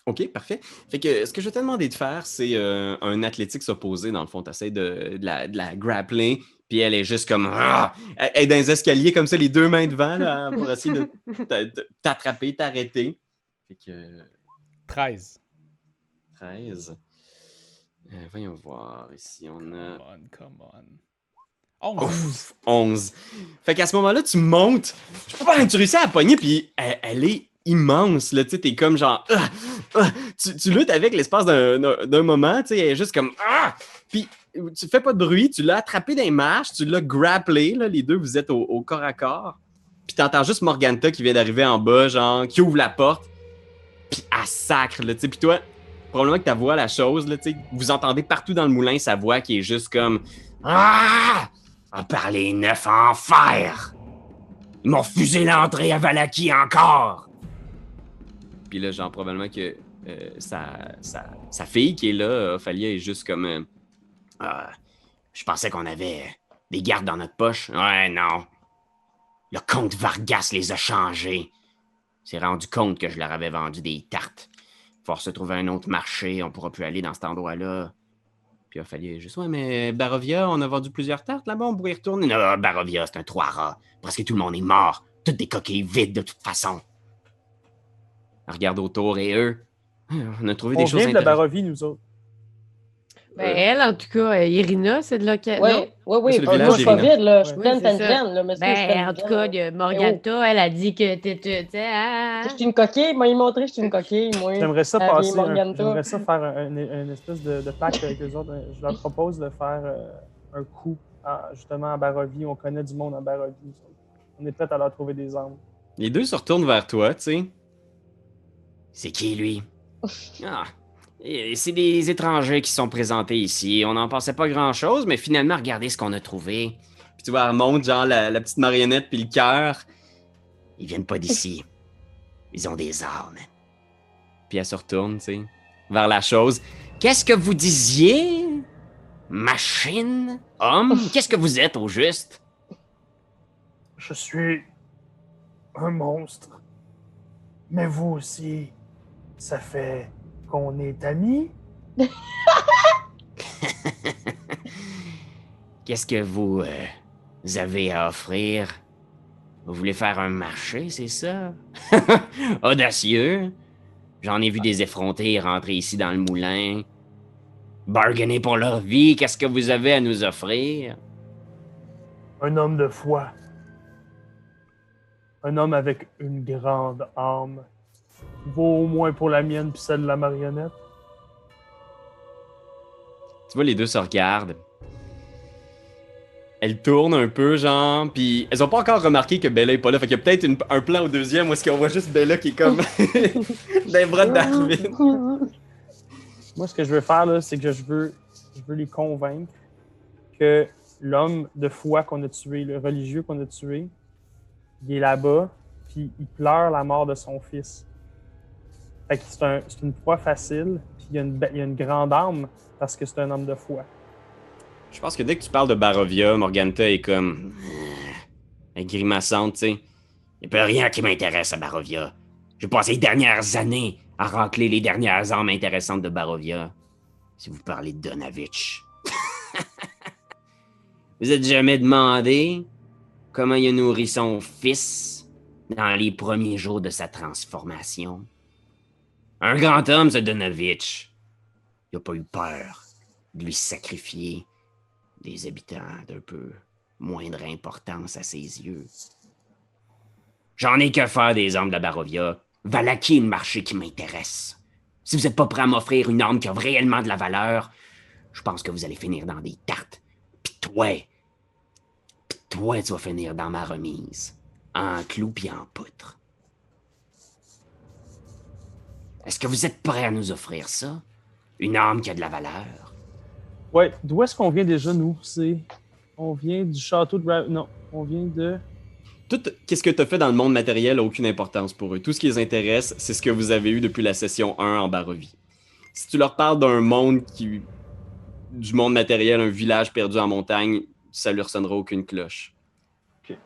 OK, parfait. Fait que ce que je vais te demander de faire, c'est un athlétique opposé, dans le fond. T'essaies de la grappler, puis elle est juste comme... Ah! Elle est dans les escaliers comme ça, les deux mains devant, là, pour essayer de t'attraper, t'arrêter. Fait que... 13. 13. Voyons voir, ici, on a... Come on. 11. Ouf, 11. Fait qu'à ce moment-là, tu montes, tu réussis à la pogner, puis elle est immense, là, tu sais, t'es comme genre... Tu luttes avec l'espace d'un moment, tu sais, elle est juste comme... Puis tu fais pas de bruit, tu l'as attrapé dans les marches, tu l'as grapplé, là, les deux, vous êtes au corps à corps, puis t'entends juste Morganta qui vient d'arriver en bas, genre, qui ouvre la porte, puis elle sacre, là, tu sais, puis toi, probablement que ta voix, la chose, là, tu sais, vous entendez partout dans le moulin sa voix qui est juste comme... Ah! À part les 9 en fer! Ils m'ont refusé l'entrée à Valaki encore! Puis là, genre, probablement que sa fille qui est là, Ophalia, est juste comme... je pensais qu'on avait des gardes dans notre poche. Ouais, non. Le comte Vargas les a changés. s'est rendu compte que je leur avais vendu des tartes. Faut se trouver un autre marché, on pourra plus aller dans cet endroit-là. Puis il a fallu juste, ouais, mais Barovia, on a vendu plusieurs tartes là-bas, on pourrait y retourner. Non, Barovia, c'est un trou à rats. Presque tout le monde est mort. Toutes des coquilles vides de toute façon. Regarde autour et eux. On a trouvé des choses On vient de la intéressantes. Barovie, nous autres. Ben, elle, en tout cas, Irina, c'est de là qu'elle. Oui. C'est le Moi, village je suis pas d'Irina. vide, là. Je suis Ouais. pleine, Oui, c'est ça. pleine, là. Monsieur, je suis Ben, en tout cas, pleine. Morganta, elle a dit que t'étais. Je suis une coquille. Moi, il m'a montré que je suis une coquille, moi. J'aimerais ça La passer, vieille Morganta. j'aimerais ça faire une espèce de pacte avec eux autres. Je leur propose de faire un coup justement à Barovie. On connaît du monde à Barovie. On est prêts à leur trouver des armes. Les deux se retournent vers toi, tu sais. C'est qui, lui? C'est des étrangers qui sont présentés ici. On n'en pensait pas grand-chose, mais finalement, regardez ce qu'on a trouvé. Puis tu vois, elle remonte, genre, la petite marionnette puis le cœur. Ils viennent pas d'ici. Ils ont des armes. Puis elle se retourne, tu sais, vers la chose. Qu'est-ce que vous disiez? Machine? Homme? Qu'est-ce que vous êtes, au juste? Je suis un monstre. Mais vous aussi, ça fait qu'on est amis? Qu'est-ce que vous avez à offrir? Vous voulez faire un marché, c'est ça? Audacieux. J'en ai vu des effrontés rentrer ici dans le moulin. Bargainer pour leur vie, qu'est-ce que vous avez à nous offrir? Un homme de foi. Un homme avec une grande âme. Vaut au moins pour la mienne puis celle de la marionnette. Tu vois, les deux se regardent. Elles tournent un peu, genre, puis elles ont pas encore remarqué que Bella est pas là. Fait qu'il y a peut-être un plan au deuxième où est-ce qu'on voit juste Bella qui est comme dans les bras de Darwin. Moi, ce que je veux faire, là, c'est que je veux les convaincre que l'homme de foi qu'on a tué, le religieux qu'on a tué, il est là-bas, puis il pleure la mort de son fils. Fait que c'est une proie facile, puis il y a une grande âme parce que c'est un homme de foi. Je pense que dès que tu parles de Barovia, Morganta est comme... Elle est grimaçante, tu sais. Il n'y a rien qui m'intéresse à Barovia. J'ai passé les dernières années à racler les dernières armes intéressantes de Barovia. Si vous parlez de Donavitch. Vous êtes jamais demandé comment il a nourri son fils dans les premiers jours de sa transformation? Un grand homme, ce Donavitch. il n'a pas eu peur de lui sacrifier des habitants d'un peu moindre importance à ses yeux. J'en ai que faire des armes de la Barovia. Vallaki est le marché qui m'intéresse. Si vous n'êtes pas prêt à m'offrir une arme qui a réellement de la valeur, je pense que vous allez finir dans des tartes. Puis toi, tu vas finir dans ma remise. En clous puis en poutre. Est-ce que vous êtes prêt à nous offrir ça? Une arme qui a de la valeur? Ouais, d'où est-ce qu'on vient déjà, nous? On vient du château de... Non, on vient de... Tout qu'est-ce que tu as fait dans le monde matériel n'a aucune importance pour eux. Tout ce qui les intéresse, c'est ce que vous avez eu depuis la session 1 en Barovie. Si tu leur parles d'un monde du monde matériel, un village perdu en montagne, ça leur sonnera aucune cloche. OK.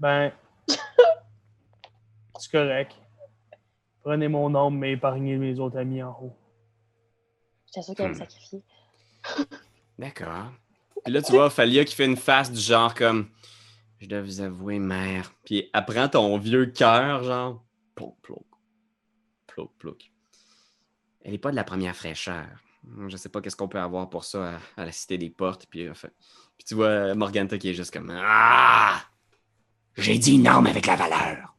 Ben... C'est correct. Prenez mon âme, mais épargnez mes autres amis en haut. J'étais sûre qu'elle allait me sacrifier. D'accord. Puis là, tu vois Ophalia qui fait une face du genre comme « Je dois vous avouer, mère. » Puis elle prend ton vieux cœur, genre « Plouc, plouc. Plouc, plouc. » Elle n'est pas de la première fraîcheur. Je sais pas qu'est-ce qu'on peut avoir pour ça à la Cité des Portes. Puis tu vois Morganta qui est juste comme « Ah! J'ai dit une arme avec la valeur. »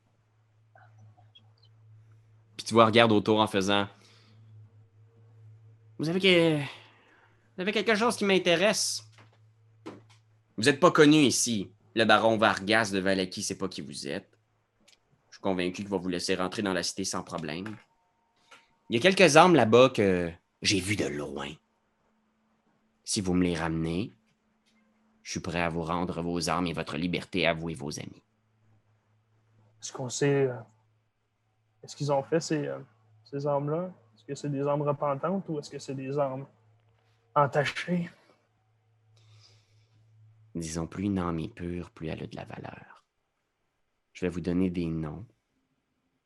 Puis tu vois, elle regarde autour en faisant « Vous avez quelque chose qui m'intéresse. Vous n'êtes pas connu ici. Le baron Vargas de Vallaki sait pas qui vous êtes. Je suis convaincu qu'il va vous laisser rentrer dans la cité sans problème. Il y a quelques armes là-bas que j'ai vues de loin. Si vous me les ramenez, je suis prêt à vous rendre vos armes et votre liberté à vous et vos amis. » Est-ce qu'on sait... Est-ce qu'ils ont fait ces armes-là? Est-ce que c'est des armes repentantes ou est-ce que c'est des armes entachées? Disons, plus une arme est pure, plus elle a de la valeur. Je vais vous donner des noms.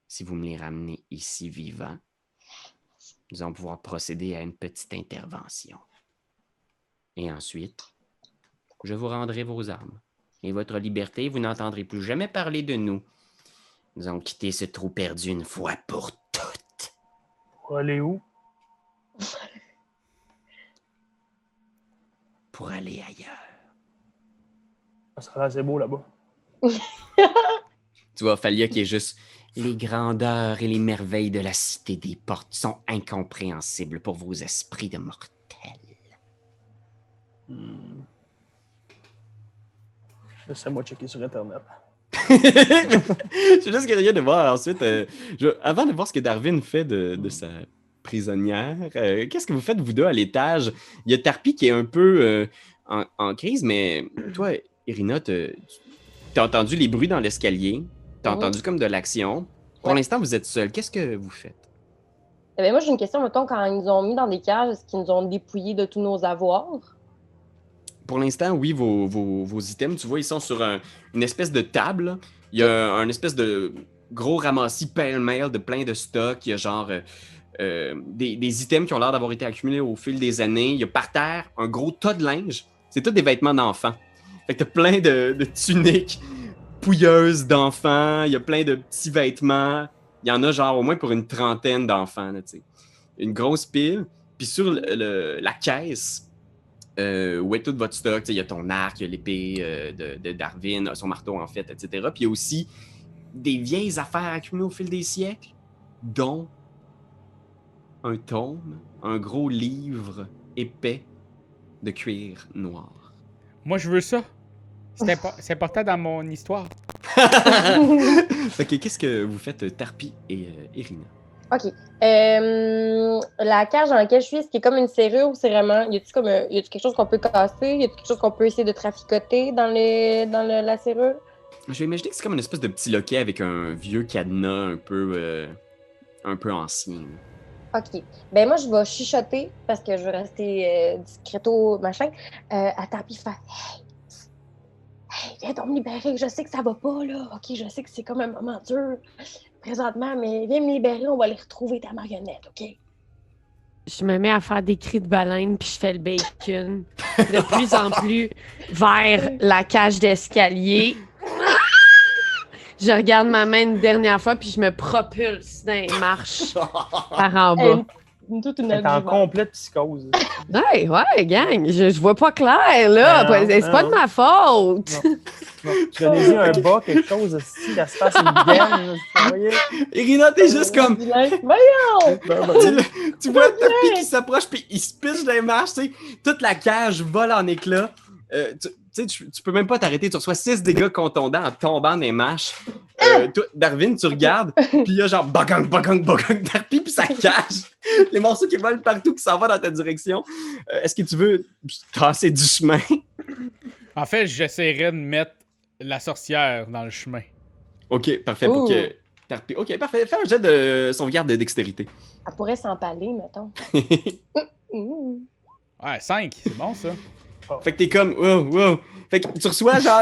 Si vous me les ramenez ici vivants, nous allons pouvoir procéder à une petite intervention. Et ensuite, je vous rendrai vos armes. Et votre liberté, vous n'entendrez plus jamais parler de nous. Nous allons quitter ce trou perdu une fois pour toutes. Pour aller où? Pour aller ailleurs. Ça a l'air assez beau là-bas. Tu vois Ophalia qui est juste Les grandeurs et les merveilles de la Cité des Portes sont incompréhensibles pour vos esprits de mortels. Laissez-moi checker sur Internet. Je suis juste curieux de voir ensuite. Avant de voir ce que Darwin fait de sa prisonnière, qu'est-ce que vous faites, vous deux, à l'étage? Il y a Tarpi qui est un peu en crise, mais toi, Irina, t'as entendu les bruits dans l'escalier, t'as entendu comme de l'action. Pour l'instant, vous êtes seul. Qu'est-ce que vous faites? Eh bien, moi, j'ai une question. Mettons, quand ils nous ont mis dans des cages, est-ce qu'ils nous ont dépouillés de tous nos avoirs? Pour l'instant, oui, vos items, tu vois, ils sont sur une espèce de table. Il y a un espèce de gros ramassis pêle-mêle de plein de stocks. Il y a genre des items qui ont l'air d'avoir été accumulés au fil des années. Il y a par terre un gros tas de linge. C'est tous des vêtements d'enfants. Fait que t'as plein de tuniques pouilleuses d'enfants. Il y a plein de petits vêtements. Il y en a genre au moins pour une trentaine d'enfants, là, tu sais. Une grosse pile. Puis sur la caisse, où est tout votre stock, il y a ton arc, il y a l'épée de Darwin, son marteau en fait, etc. Puis il y a aussi des vieilles affaires accumulées au fil des siècles, dont un tome, un gros livre épais de cuir noir. Moi, je veux ça. C'est important dans mon histoire. Ok, qu'est-ce que vous faites, Tarpi et Irina? OK. La cage dans laquelle je suis, est-ce qu'il y a comme une serrure ou c'est vraiment... Y a-t-il quelque chose qu'on peut casser? Y a-t-il quelque chose qu'on peut essayer de traficoter dans la serrure? Je vais imaginer que c'est comme une espèce de petit loquet avec un vieux cadenas un peu ancien. OK. Ben moi, je vais chuchoter parce que je veux rester discreto, machin. À Tarpi, faire Hey, viens donc me libérer. Je sais que ça va pas, là. OK, je sais que c'est comme un moment dur présentement, mais viens me libérer, on va aller retrouver ta marionnette, OK? Je me mets à faire des cris de baleine, puis je fais le bacon de plus en plus vers la cage d'escalier. Je regarde ma main une dernière fois, puis je me propulse dans les marches par en bas. Toute une Elle est en adjuvante. complète psychose. Ouais, gang, je vois pas clair, là. Non, C'est pas non. de ma faute. Non. Donnez-y un bas, quelque chose, si elle se passe une gaine. Vous voyez? Irina, t'es juste comme. Voyons! Tu vois Tarpi qui s'approche puis il se pitche dans les marches, tu sais. Toute la cage vole en éclats. Tu peux même pas t'arrêter. Tu reçois 6 dégâts contondants en tombant dans les marches. Toi, Darwin, tu regardes, puis il y a genre bagang, Tarpi puis sa cage. Les morceaux qui volent partout, qui s'en vont dans ta direction. Est-ce que tu veux tasser du chemin? En fait, j'essaierais de mettre la sorcière dans le chemin. Ok, parfait. Pour que Tarpi. Ok, parfait. Fais un jet de sauvegarde de dextérité. Elle pourrait s'empaler, mettons. Ouais, 5, c'est bon ça. Fait que t'es comme, wow. Fait que tu reçois genre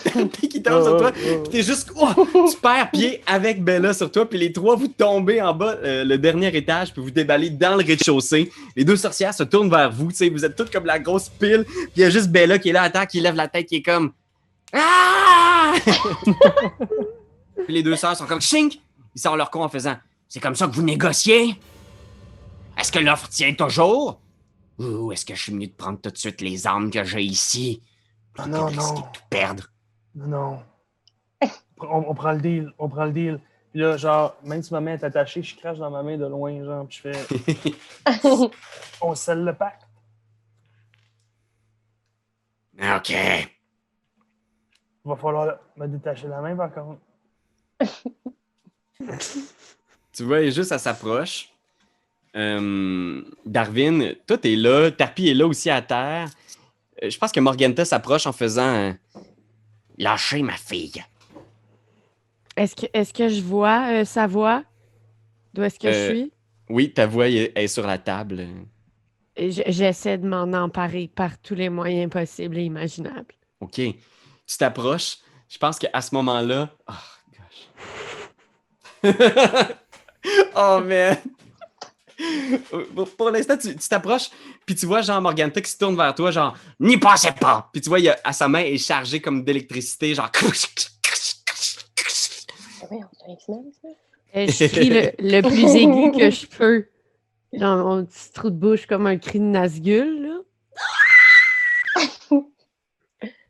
Tarpi qui tombe sur toi, pis t'es juste, tu perds pied avec Bella sur toi, puis les trois vous tombez en bas, le dernier étage, puis vous déballez dans le rez-de-chaussée. Les deux sorcières se tournent vers vous, tu sais, vous êtes toutes comme la grosse pile, puis il y a juste Bella qui est là à terre, qui lève la tête, qui est comme, ah! Puis les deux sœurs sont comme, chink! Ils sortent leur con en faisant, c'est comme ça que vous négociez? Est-ce que l'offre tient toujours? Ou est-ce que je suis mieux de prendre tout de suite les armes que j'ai ici? Non, risquer de tout perdre. Non. On prend le deal. Puis là, genre, même si ma main est attachée, je crache dans ma main de loin, genre, puis je fais... On scelle le pacte. OK. Il va falloir me détacher la main, par contre. Tu vois, juste elle s'approche. Darwin, toi, t'es là. Tarpi est là aussi à terre. Je pense que Morganta s'approche en faisant lâchez ma fille. Est-ce que je vois sa voix? D'où est-ce que je suis? Oui, ta voix est sur la table. Et j'essaie de m'en emparer par tous les moyens possibles et imaginables. OK. Tu t'approches. Je pense qu'à ce moment-là... Oh, gosh. Oh, man. Pour l'instant, tu t'approches, puis tu vois Jean Morganta qui se tourne vers toi, genre « N'y pensez pas! » Puis tu vois, à sa main est chargée comme d'électricité, genre... Je crie le plus aigu que je peux. Genre, mon petit trou de bouche comme un cri de Nazgûl, là.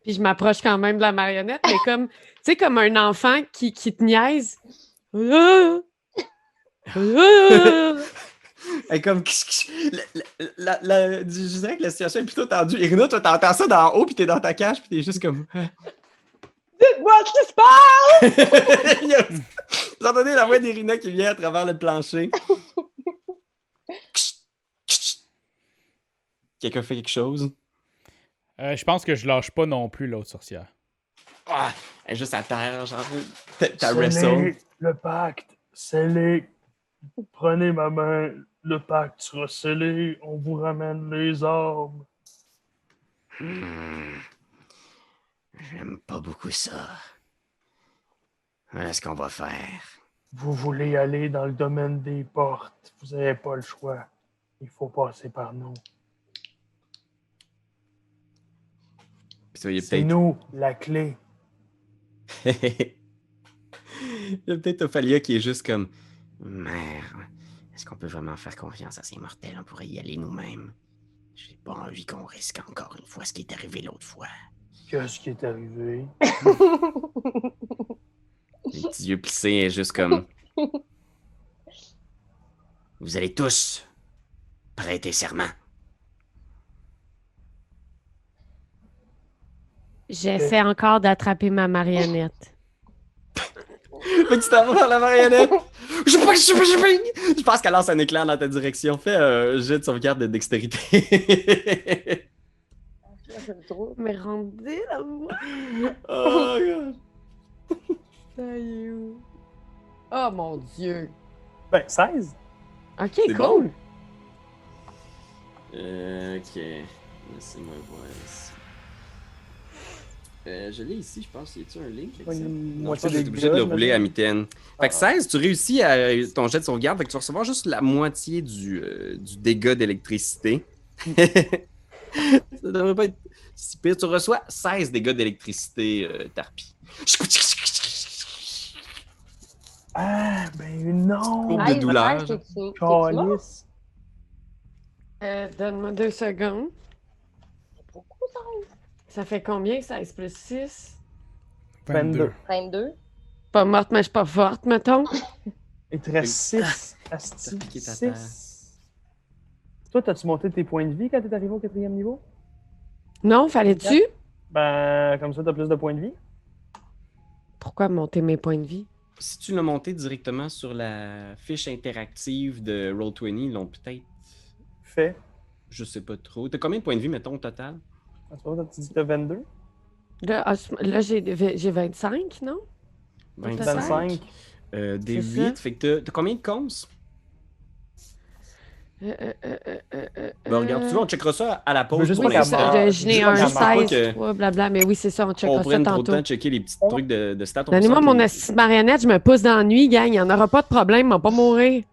Puis je m'approche quand même de la marionnette, mais comme, tu sais, comme un enfant qui te niaise. Et comme... je dirais que la situation est plutôt tendue. Irina, toi, t'entends ça d'en haut, puis t'es dans ta cage, puis t'es juste comme... Dites-moi ce qui se passe! Vous entendez la voix d'Irina qui vient à travers le plancher. Quelqu'un fait quelque chose? Je pense que je lâche pas non plus l'autre sorcière. Ah, elle est juste à terre, genre... T'as Scellez wrestle. le pacte. Scellez. Prenez ma main. Le pacte sera scellé. On vous ramène les armes. J'aime pas beaucoup ça. Voilà ce qu'on va faire. Vous voulez aller dans le domaine des portes. Vous n'avez pas le choix. Il faut passer par nous. C'est C'est nous, la clé. Il y a peut-être Ophalia qui est juste comme... Merde, est-ce qu'on peut vraiment faire confiance à ces mortels? On pourrait y aller nous-mêmes. J'ai pas envie qu'on risque encore une fois ce qui est arrivé l'autre fois. Qu'est-ce qui est arrivé? Les petits yeux plissés est juste comme... Vous allez tous prêter serment. J'essaie encore d'attraper ma marionnette. Fait que tu t'en vas vers la marionnette. Je pense qu'elle lance un éclair dans ta direction. Fais un jet de sauvegarde de dextérité. Mais rendez la voix. Oh, God. Oh mon Dieu. Ben, 16. Ok, C'est cool. bon. Ok. Laissez-moi voir ici. Je l'ai ici, je pense. Y a-tu un link? Avec ça? Non, je pense que j'ai obligé de le rouler à mitaine. Fait que 16, tu réussis à ton jet de sauvegarde. Fait que tu vas recevoir juste la moitié du dégât d'électricité. Ça devrait pas être si pire. Tu reçois 16 dégâts d'électricité, Tarpi. Ah, ben non! Courbe de Aïe, douleur, aïe, genre. t'es-tu mort? Calice! Donne-moi 2 secondes. C'est beaucoup, ça. Ça fait combien, 16 plus 6? 22. 22. Pas morte, mais je suis pas forte, mettons. Il te reste 6. Asti, piqué ta terre. 6. Toi, t'as-tu monté tes points de vie quand t'es arrivé au 4e niveau? Non, fallait-tu? Ben, comme ça, t'as plus de points de vie. Pourquoi monter mes points de vie? Si tu l'as monté directement sur la fiche interactive de Roll20, ils l'ont peut-être. Fait. Je sais pas trop. T'as combien de points de vie, mettons, au total? À ce moment-là, tu dis que t'as 22? Là, j'ai 25, non? 25. Des C'est 8. ça. Fait que t'as combien de cons? Ben, regarde, tu vois, on checkera ça à la Je veux pause. juste pour pas qu'elle l'instant. meure. Je n'ai Juste un pas qu'elle meure. 16, 3, blabla, mais oui, c'est ça, on On checkera ça prenne trop de tantôt. temps de checker les petits trucs de stats. On Donnez-moi sent mon que assise marionnette, je me pousse dans la nuit, gang. Il n'y en aura pas de problème, ils vont pas mourir.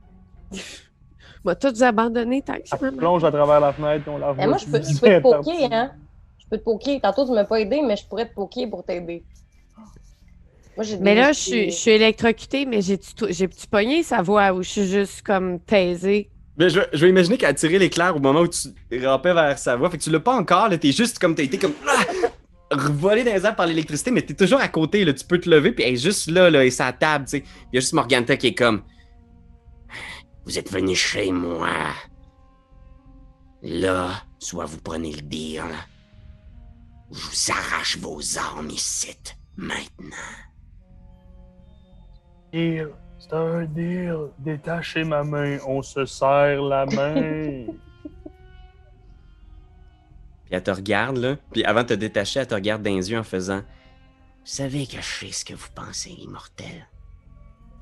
Moi, tous vous abandonner, tant que je Elle plonge à travers la fenêtre, on la voit. Moi, je peux te poker, hein. Je peux te poker. Tantôt, tu m'as pas aidé, mais je pourrais te poker pour t'aider. Moi, j'ai Mais là, des- je suis électrocutée, mais j'ai-tu pogné sa voix ou je suis juste comme taisée? Mais je vais imaginer qu'elle a tiré l'éclair au moment où tu rampais vers sa voix. Fait que tu l'as pas encore, là. T'es juste comme, t'as été comme. Revolé dans les airs par l'électricité, mais t'es toujours à côté, là. Tu peux te lever, puis elle est juste là, et sa table, tu sais. Il y a juste Morganta qui est comme. Vous êtes venu chez moi. Là, soit vous prenez le deal, ou je vous arrache vos armes ici, maintenant. Deal. C'est un deal. Détachez ma main, on se serre la main. Puis elle te regarde, là. Puis avant de te détacher, elle te regarde dans les yeux en faisant. Vous savez que je sais ce que vous pensez, immortel.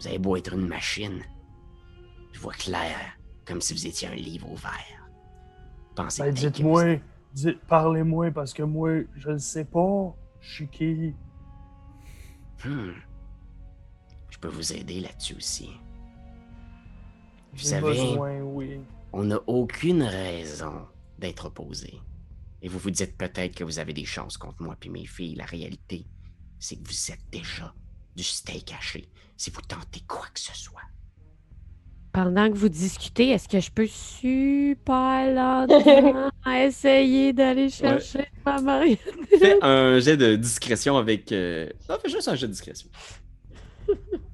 Vous avez beau être une machine. Je vois clair, comme si vous étiez un livre ouvert. Pensez Ben, peut-être que dites-moi, parlez-moi, parce que moi, je le sais pas. Je suis qui? Je peux vous aider là-dessus aussi. Vous J'ai savez, besoin, oui. on n'a aucune raison d'être opposés. Et vous vous dites peut-être que vous avez des chances contre moi puis mes filles. La réalité, c'est que vous êtes déjà du steak haché si vous tentez quoi que ce soit. Pendant que vous discutez, est-ce que je peux super lentement essayer d'aller chercher ma marionnette? Fais un jet de discrétion avec. Non, fais juste un jet de discrétion.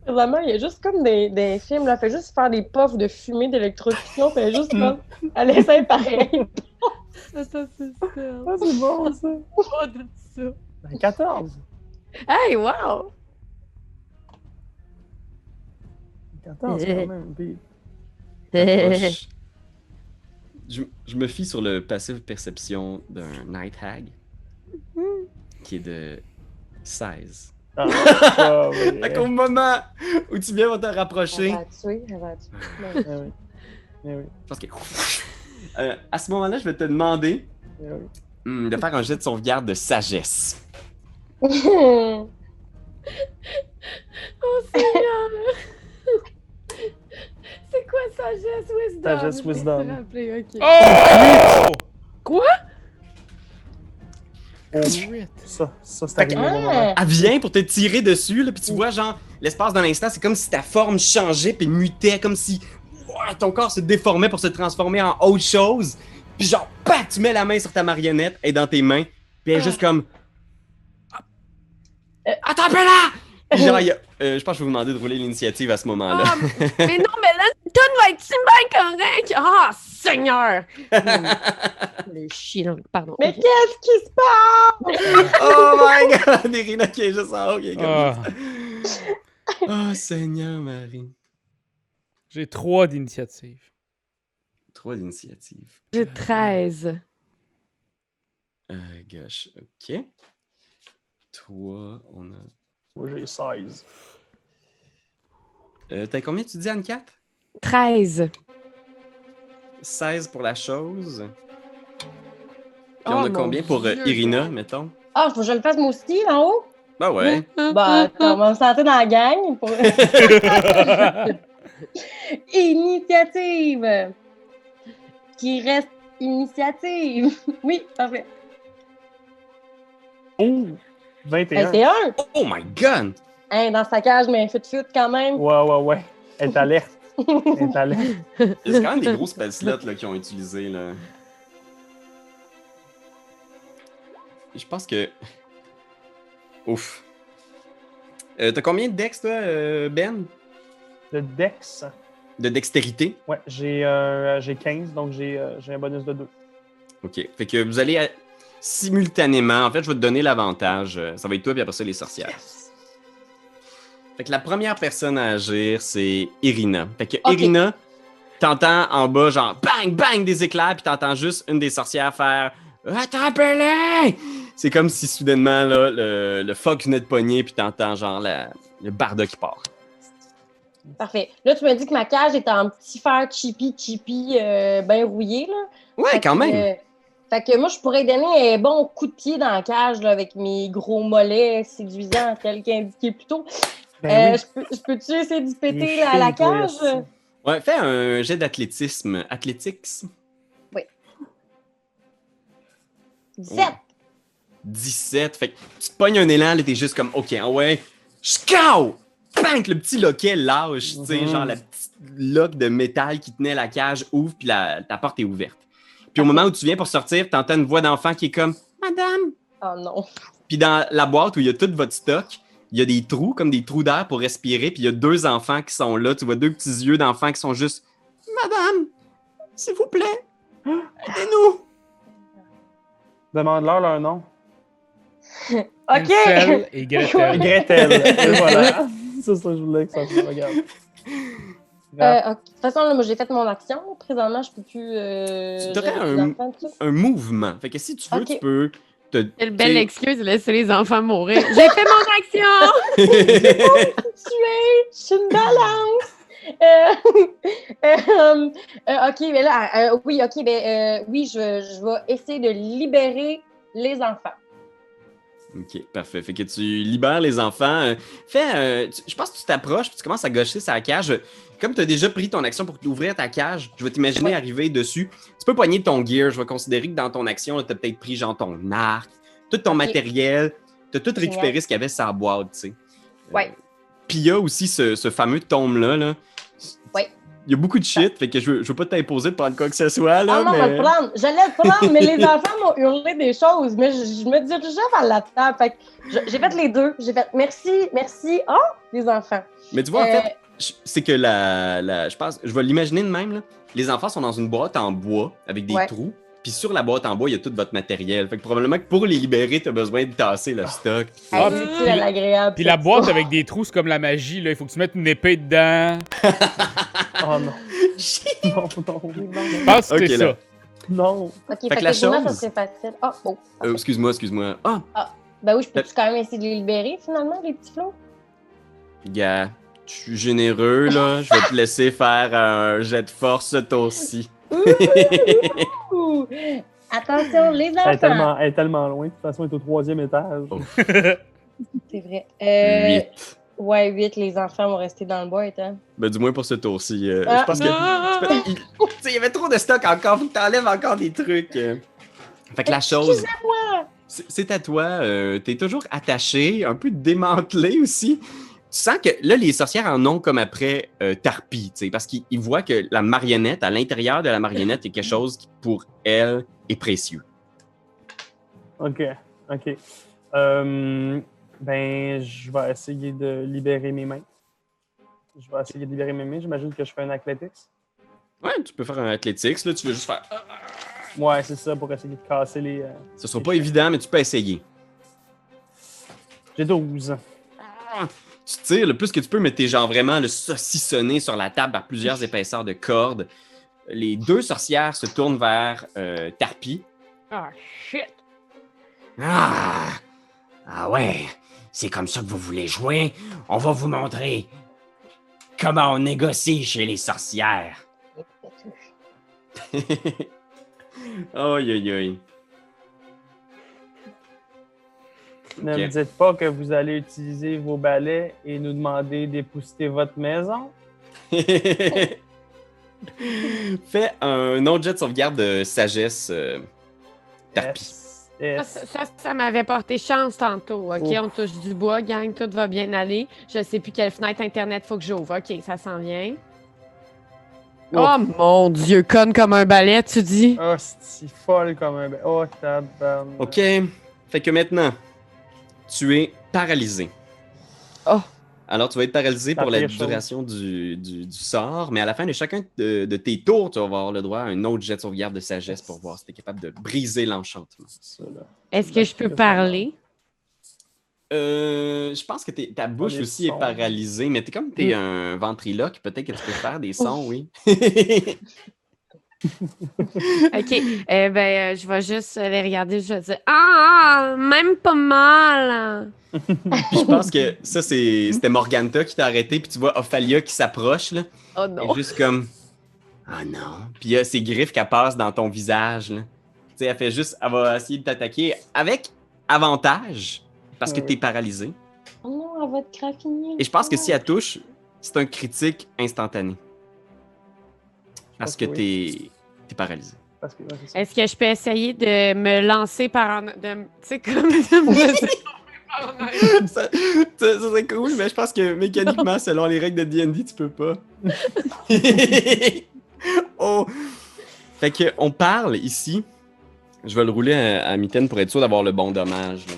Vraiment, il y a juste comme des films, là. Elle fait juste faire des puffs de fumée d'électrocution, puis elle est juste comme. Elle essaie pareil. Attends, c'est ça. Ah, c'est bon, ça. Pas de ça. Ben, 14. Hey, wow! 14, quand même. Puis, Approche. Je me fie sur le passive perception d'un Night Hag qui est de 16. ah, ah, oui. Fait qu'au moment où tu viens, va te rapprocher. Elle va la tuer, elle va la tuer. Eh oui. Eh oui. Je pense que. À ce moment-là, je vais te demander Eh oui. de faire un jet de sauvegarde de sagesse. Oh, Seigneur! C'est quoi sagesse wisdom? Sagesse, Je me suis wisdom. rappelé, ok. Oh! Quoi? Ça c'est Fait que- arrivé au bon moment. Elle vient pour te tirer dessus, là, puis tu vois, genre, l'espace d'un instant, c'est comme si ta forme changeait puis mutait, comme si ton corps se déformait pour se transformer en autre chose. Puis genre, pac, tu mets la main sur ta marionnette, elle est dans tes mains, puis elle est juste comme... Attrapez-la! Puis genre, je pense que je vais vous demander de rouler l'initiative à ce moment-là. Ah, mais non, mais là, tout va être si bien correct! Ah, Seigneur! Le chien, pardon. Mais qu'est-ce qui se passe? Oh my god! Irina qui est juste en haut, qui est comme... Ah, Oh Seigneur Marie. j'ai 3 d'initiative. 3 d'initiative. J'ai 13. Gosh, ok. 3, on a... Moi, j'ai 16. T'as combien tu dis, Anne-Cat? 13. 16 pour la chose. Puis Oh, on a mon combien pour Dieu. Irina, mettons? Ah, faut que je le fasse moi aussi, en haut? Ben ouais. Bah, on va me sentir dans la gang. Pour... Initiative! Qui reste initiative. Oui, parfait. Oh! 21. 21! Oh my god! Hein, dans sa cage, mais fut quand même. Ouais. Elle est alerte. Elle est alerte. C'est quand même des gros spell slots là, qu'ils ont utilisés. Là. Je pense que. Ouf. T'as combien de dex, toi, Ben? Le Dex. De dextérité? Ouais, j'ai 15, donc j'ai un bonus de 2. Ok. Fait que vous allez simultanément. En fait, je vais te donner l'avantage. Ça va être toi, puis après ça, les sorcières. Yes! Fait que la première personne à agir, c'est Irina. Fait que Ok. Irina, t'entends en bas, genre bang, bang, des éclairs, puis t'entends juste une des sorcières faire attrapez-les! C'est comme si soudainement, là, le fuck venait de pogner, puis t'entends genre le barda qui part. Parfait. Là, tu me dis que ma cage est en petit fer chippy, bien rouillé, là. Ouais, Fait quand que, même. Fait que moi, je pourrais donner un bon coup de pied dans la cage, là, avec mes gros mollets séduisants, tel qu'indiqué plus tôt. Ben oui. Je peux-tu essayer d'y Il péter est la fine, toi, cage? esti. Ouais, fais un jet d'athlétisme. Athletics. 17! 17. Fait que tu te pognes un élan, là, t'es juste comme, OK, ah ouais, scout! Bang! Le petit loquet lâche, tu sais, genre la petite loque de métal qui tenait la cage ouvre, puis ta porte est ouverte. Puis au moment où tu viens pour sortir, t'entends une voix d'enfant qui est comme, Madame! Oh non. Puis dans la boîte où il y a tout votre stock, il y a des trous, comme des trous d'air pour respirer, puis il y a 2 enfants qui sont là. Tu vois 2 petits yeux d'enfants qui sont juste, Madame! S'il vous plaît! Aidez-nous! Demande-leur leur nom. OK! Ansel et Gretel. Gretel. Et voilà. C'est ça que je voulais que ça se regarde. Ok. De toute façon, là, moi, j'ai fait mon action. Présentement, je peux plus. Tu aurais gérer les enfants, tout ça. un mouvement. Fait que si tu veux, Ok. tu peux te. Quelle belle t'sais- excuse de laisser les enfants mourir. J'ai fait mon action! Je suis une balance! Ok, mais là, oui, ok, oui, je vais essayer de libérer les enfants. Ok, parfait. Fait que tu libères les enfants. Je pense que tu t'approches puis tu commences à gaucher sa cage. Comme tu as déjà pris ton action pour ouvrir ta cage, je vais t'imaginer Ouais. arriver dessus. Tu peux poigner ton gear. Je vais considérer que dans ton action, tu as peut-être pris genre ton arc, tout ton Ok. matériel. Tu as tout Génial. récupéré ce qu'il y avait sur la boîte, tu sais. Ouais. Puis il y a aussi ce fameux tome-là. Là. Ouais. Il y a beaucoup de shit, fait que je veux pas t'imposer de prendre quoi que ce soit. Là, Ah non, on va le prendre. J'allais le prendre, mais les enfants m'ont hurlé des choses. Mais je me dirigeais vers la table. Fait que j'ai fait les deux. J'ai fait merci. Oh, les enfants. Mais tu vois, en fait, c'est que je pense, je vais l'imaginer de même. Là. Les enfants sont dans une boîte en bois avec des Ouais. trous. Puis sur la boîte en bois, il y a tout votre matériel. Fait que probablement que pour les libérer, tu as besoin de tasser le stock. Ah, Hey, puis- c'est-tu l'agréable? Puis la boîte avec des trous, c'est comme la magie, là. Il faut que tu mettes une épée dedans. Oh non. Non. Je pense que Ok, c'est là. ça. Non. Ok, que fait la que pour moi, ça chose- serait facile. Oh. Excuse-moi. Ah, Ben oui, je peux quand même essayer de les libérer, finalement, les petits flots? gars, je suis généreux, là. Je vais te laisser faire un jet de force ce tour-ci. Ouh! Attention, les Elle enfants! est tellement loin. De toute façon, elle est au 3e étage. Oh. C'est vrai. 8. Ouais, 8, les enfants vont rester dans le bois, hein. Ben, du moins pour ce tour-ci. Ah. Je pense que. Il y avait trop de stock encore. Faut que t'enlèves encore des trucs. Fait que la chose. Excusez-moi! C'est à toi. T'es toujours attaché, un peu démantelé aussi. Tu sens que là, les sorcières en ont comme après Tarpi, tu sais, parce qu'ils voient que la marionnette, à l'intérieur de la marionnette, il y a quelque chose qui, pour elle, est précieux. OK. Ben, je vais essayer de libérer mes mains. J'imagine que je fais un athletics. Ouais, tu peux faire un athletics, là. Tu veux juste faire. Ouais, c'est ça, pour essayer de casser les... Ce sera pas évident, mais tu peux essayer. J'ai 12. Tu tires le plus que tu peux, mais t'es genre vraiment le saucissonné sur la table par plusieurs épaisseurs de cordes. Les 2 sorcières se tournent vers Tarpi. Ah, shit! Ah ouais, c'est comme ça que vous voulez jouer? On va vous montrer comment on négocie chez les sorcières. Aïe. Ne Ok. me dites pas que vous allez utiliser vos balais et nous demander d'épousseter votre maison. Fais un autre jet de sauvegarde de sagesse, Tarpi. Yes. Ça m'avait porté chance tantôt. OK, Ouf. on touche du bois, gang, tout va bien aller. Je sais plus quelle fenêtre Internet faut que j'ouvre. OK, ça s'en vient. Ouf. Oh mon Dieu, conne comme un balai, tu dis? Oh, c'est folle comme un... Oh, tabarnak. OK. Fait que maintenant, tu es paralysé. Oh. Alors, tu vas être paralysé La pour la pire chose. duration du sort, mais à la fin de chacun de tes tours, tu vas avoir le droit à un autre jet de sauvegarde de sagesse pour voir si tu es capable de briser l'enchantement. Ça, là. Est-ce que je peux parler? Je pense que ta bouche les aussi sons. est paralysée, mais t'es un ventriloque, peut-être que tu peux faire des sons, oui. OK, je vais juste les regarder, je vais dire « Ah, même pas mal! Je pense que ça, c'était Morganta qui t'a arrêté, puis tu vois Ophalia qui s'approche, là. » Oh Elle non! est juste comme « Ah non! » Puis il y a ses griffes qui passent dans ton visage, là. Tu sais, elle va essayer de t'attaquer avec avantage, parce que Oui. t'es paralysé. Oh non, elle va te graffiner. Et je pense que si elle touche, c'est un critique instantané. Parce que Oui. t'es paralysé. Parce que, ouais, c'est ça. Est-ce que je peux essayer de me lancer par en... Tu sais, comme de me laisser tomber par en arrière? ça serait cool, mais je pense que mécaniquement, selon les règles de D&D, tu peux pas. Oh! Fait que on parle ici. Je vais le rouler à mitaine pour être sûr d'avoir le bon dommage. Là.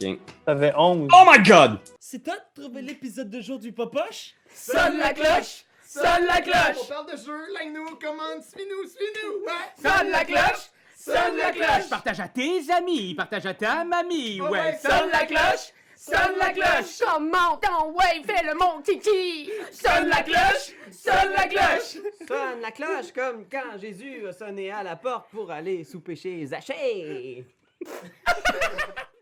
Ok. T'avais 11. Oh my god! C'est toi de trouver l'épisode de jour du Popoche? Sonne la cloche! Sonne la cloche! On parle de jeu, like-nous, commande, suis-nous, ouais! Sonne la cloche! Sonne la cloche! Partage à tes amis, partage à ta mamie, Oh ouais! ouais, Sonne la cloche! Sonne la cloche! Comment ton ouais, fais le mon kiki! Sonne la cloche! Sonne la cloche! Sonne la cloche comme quand Jésus a sonné à la porte pour aller souper chez Zachée.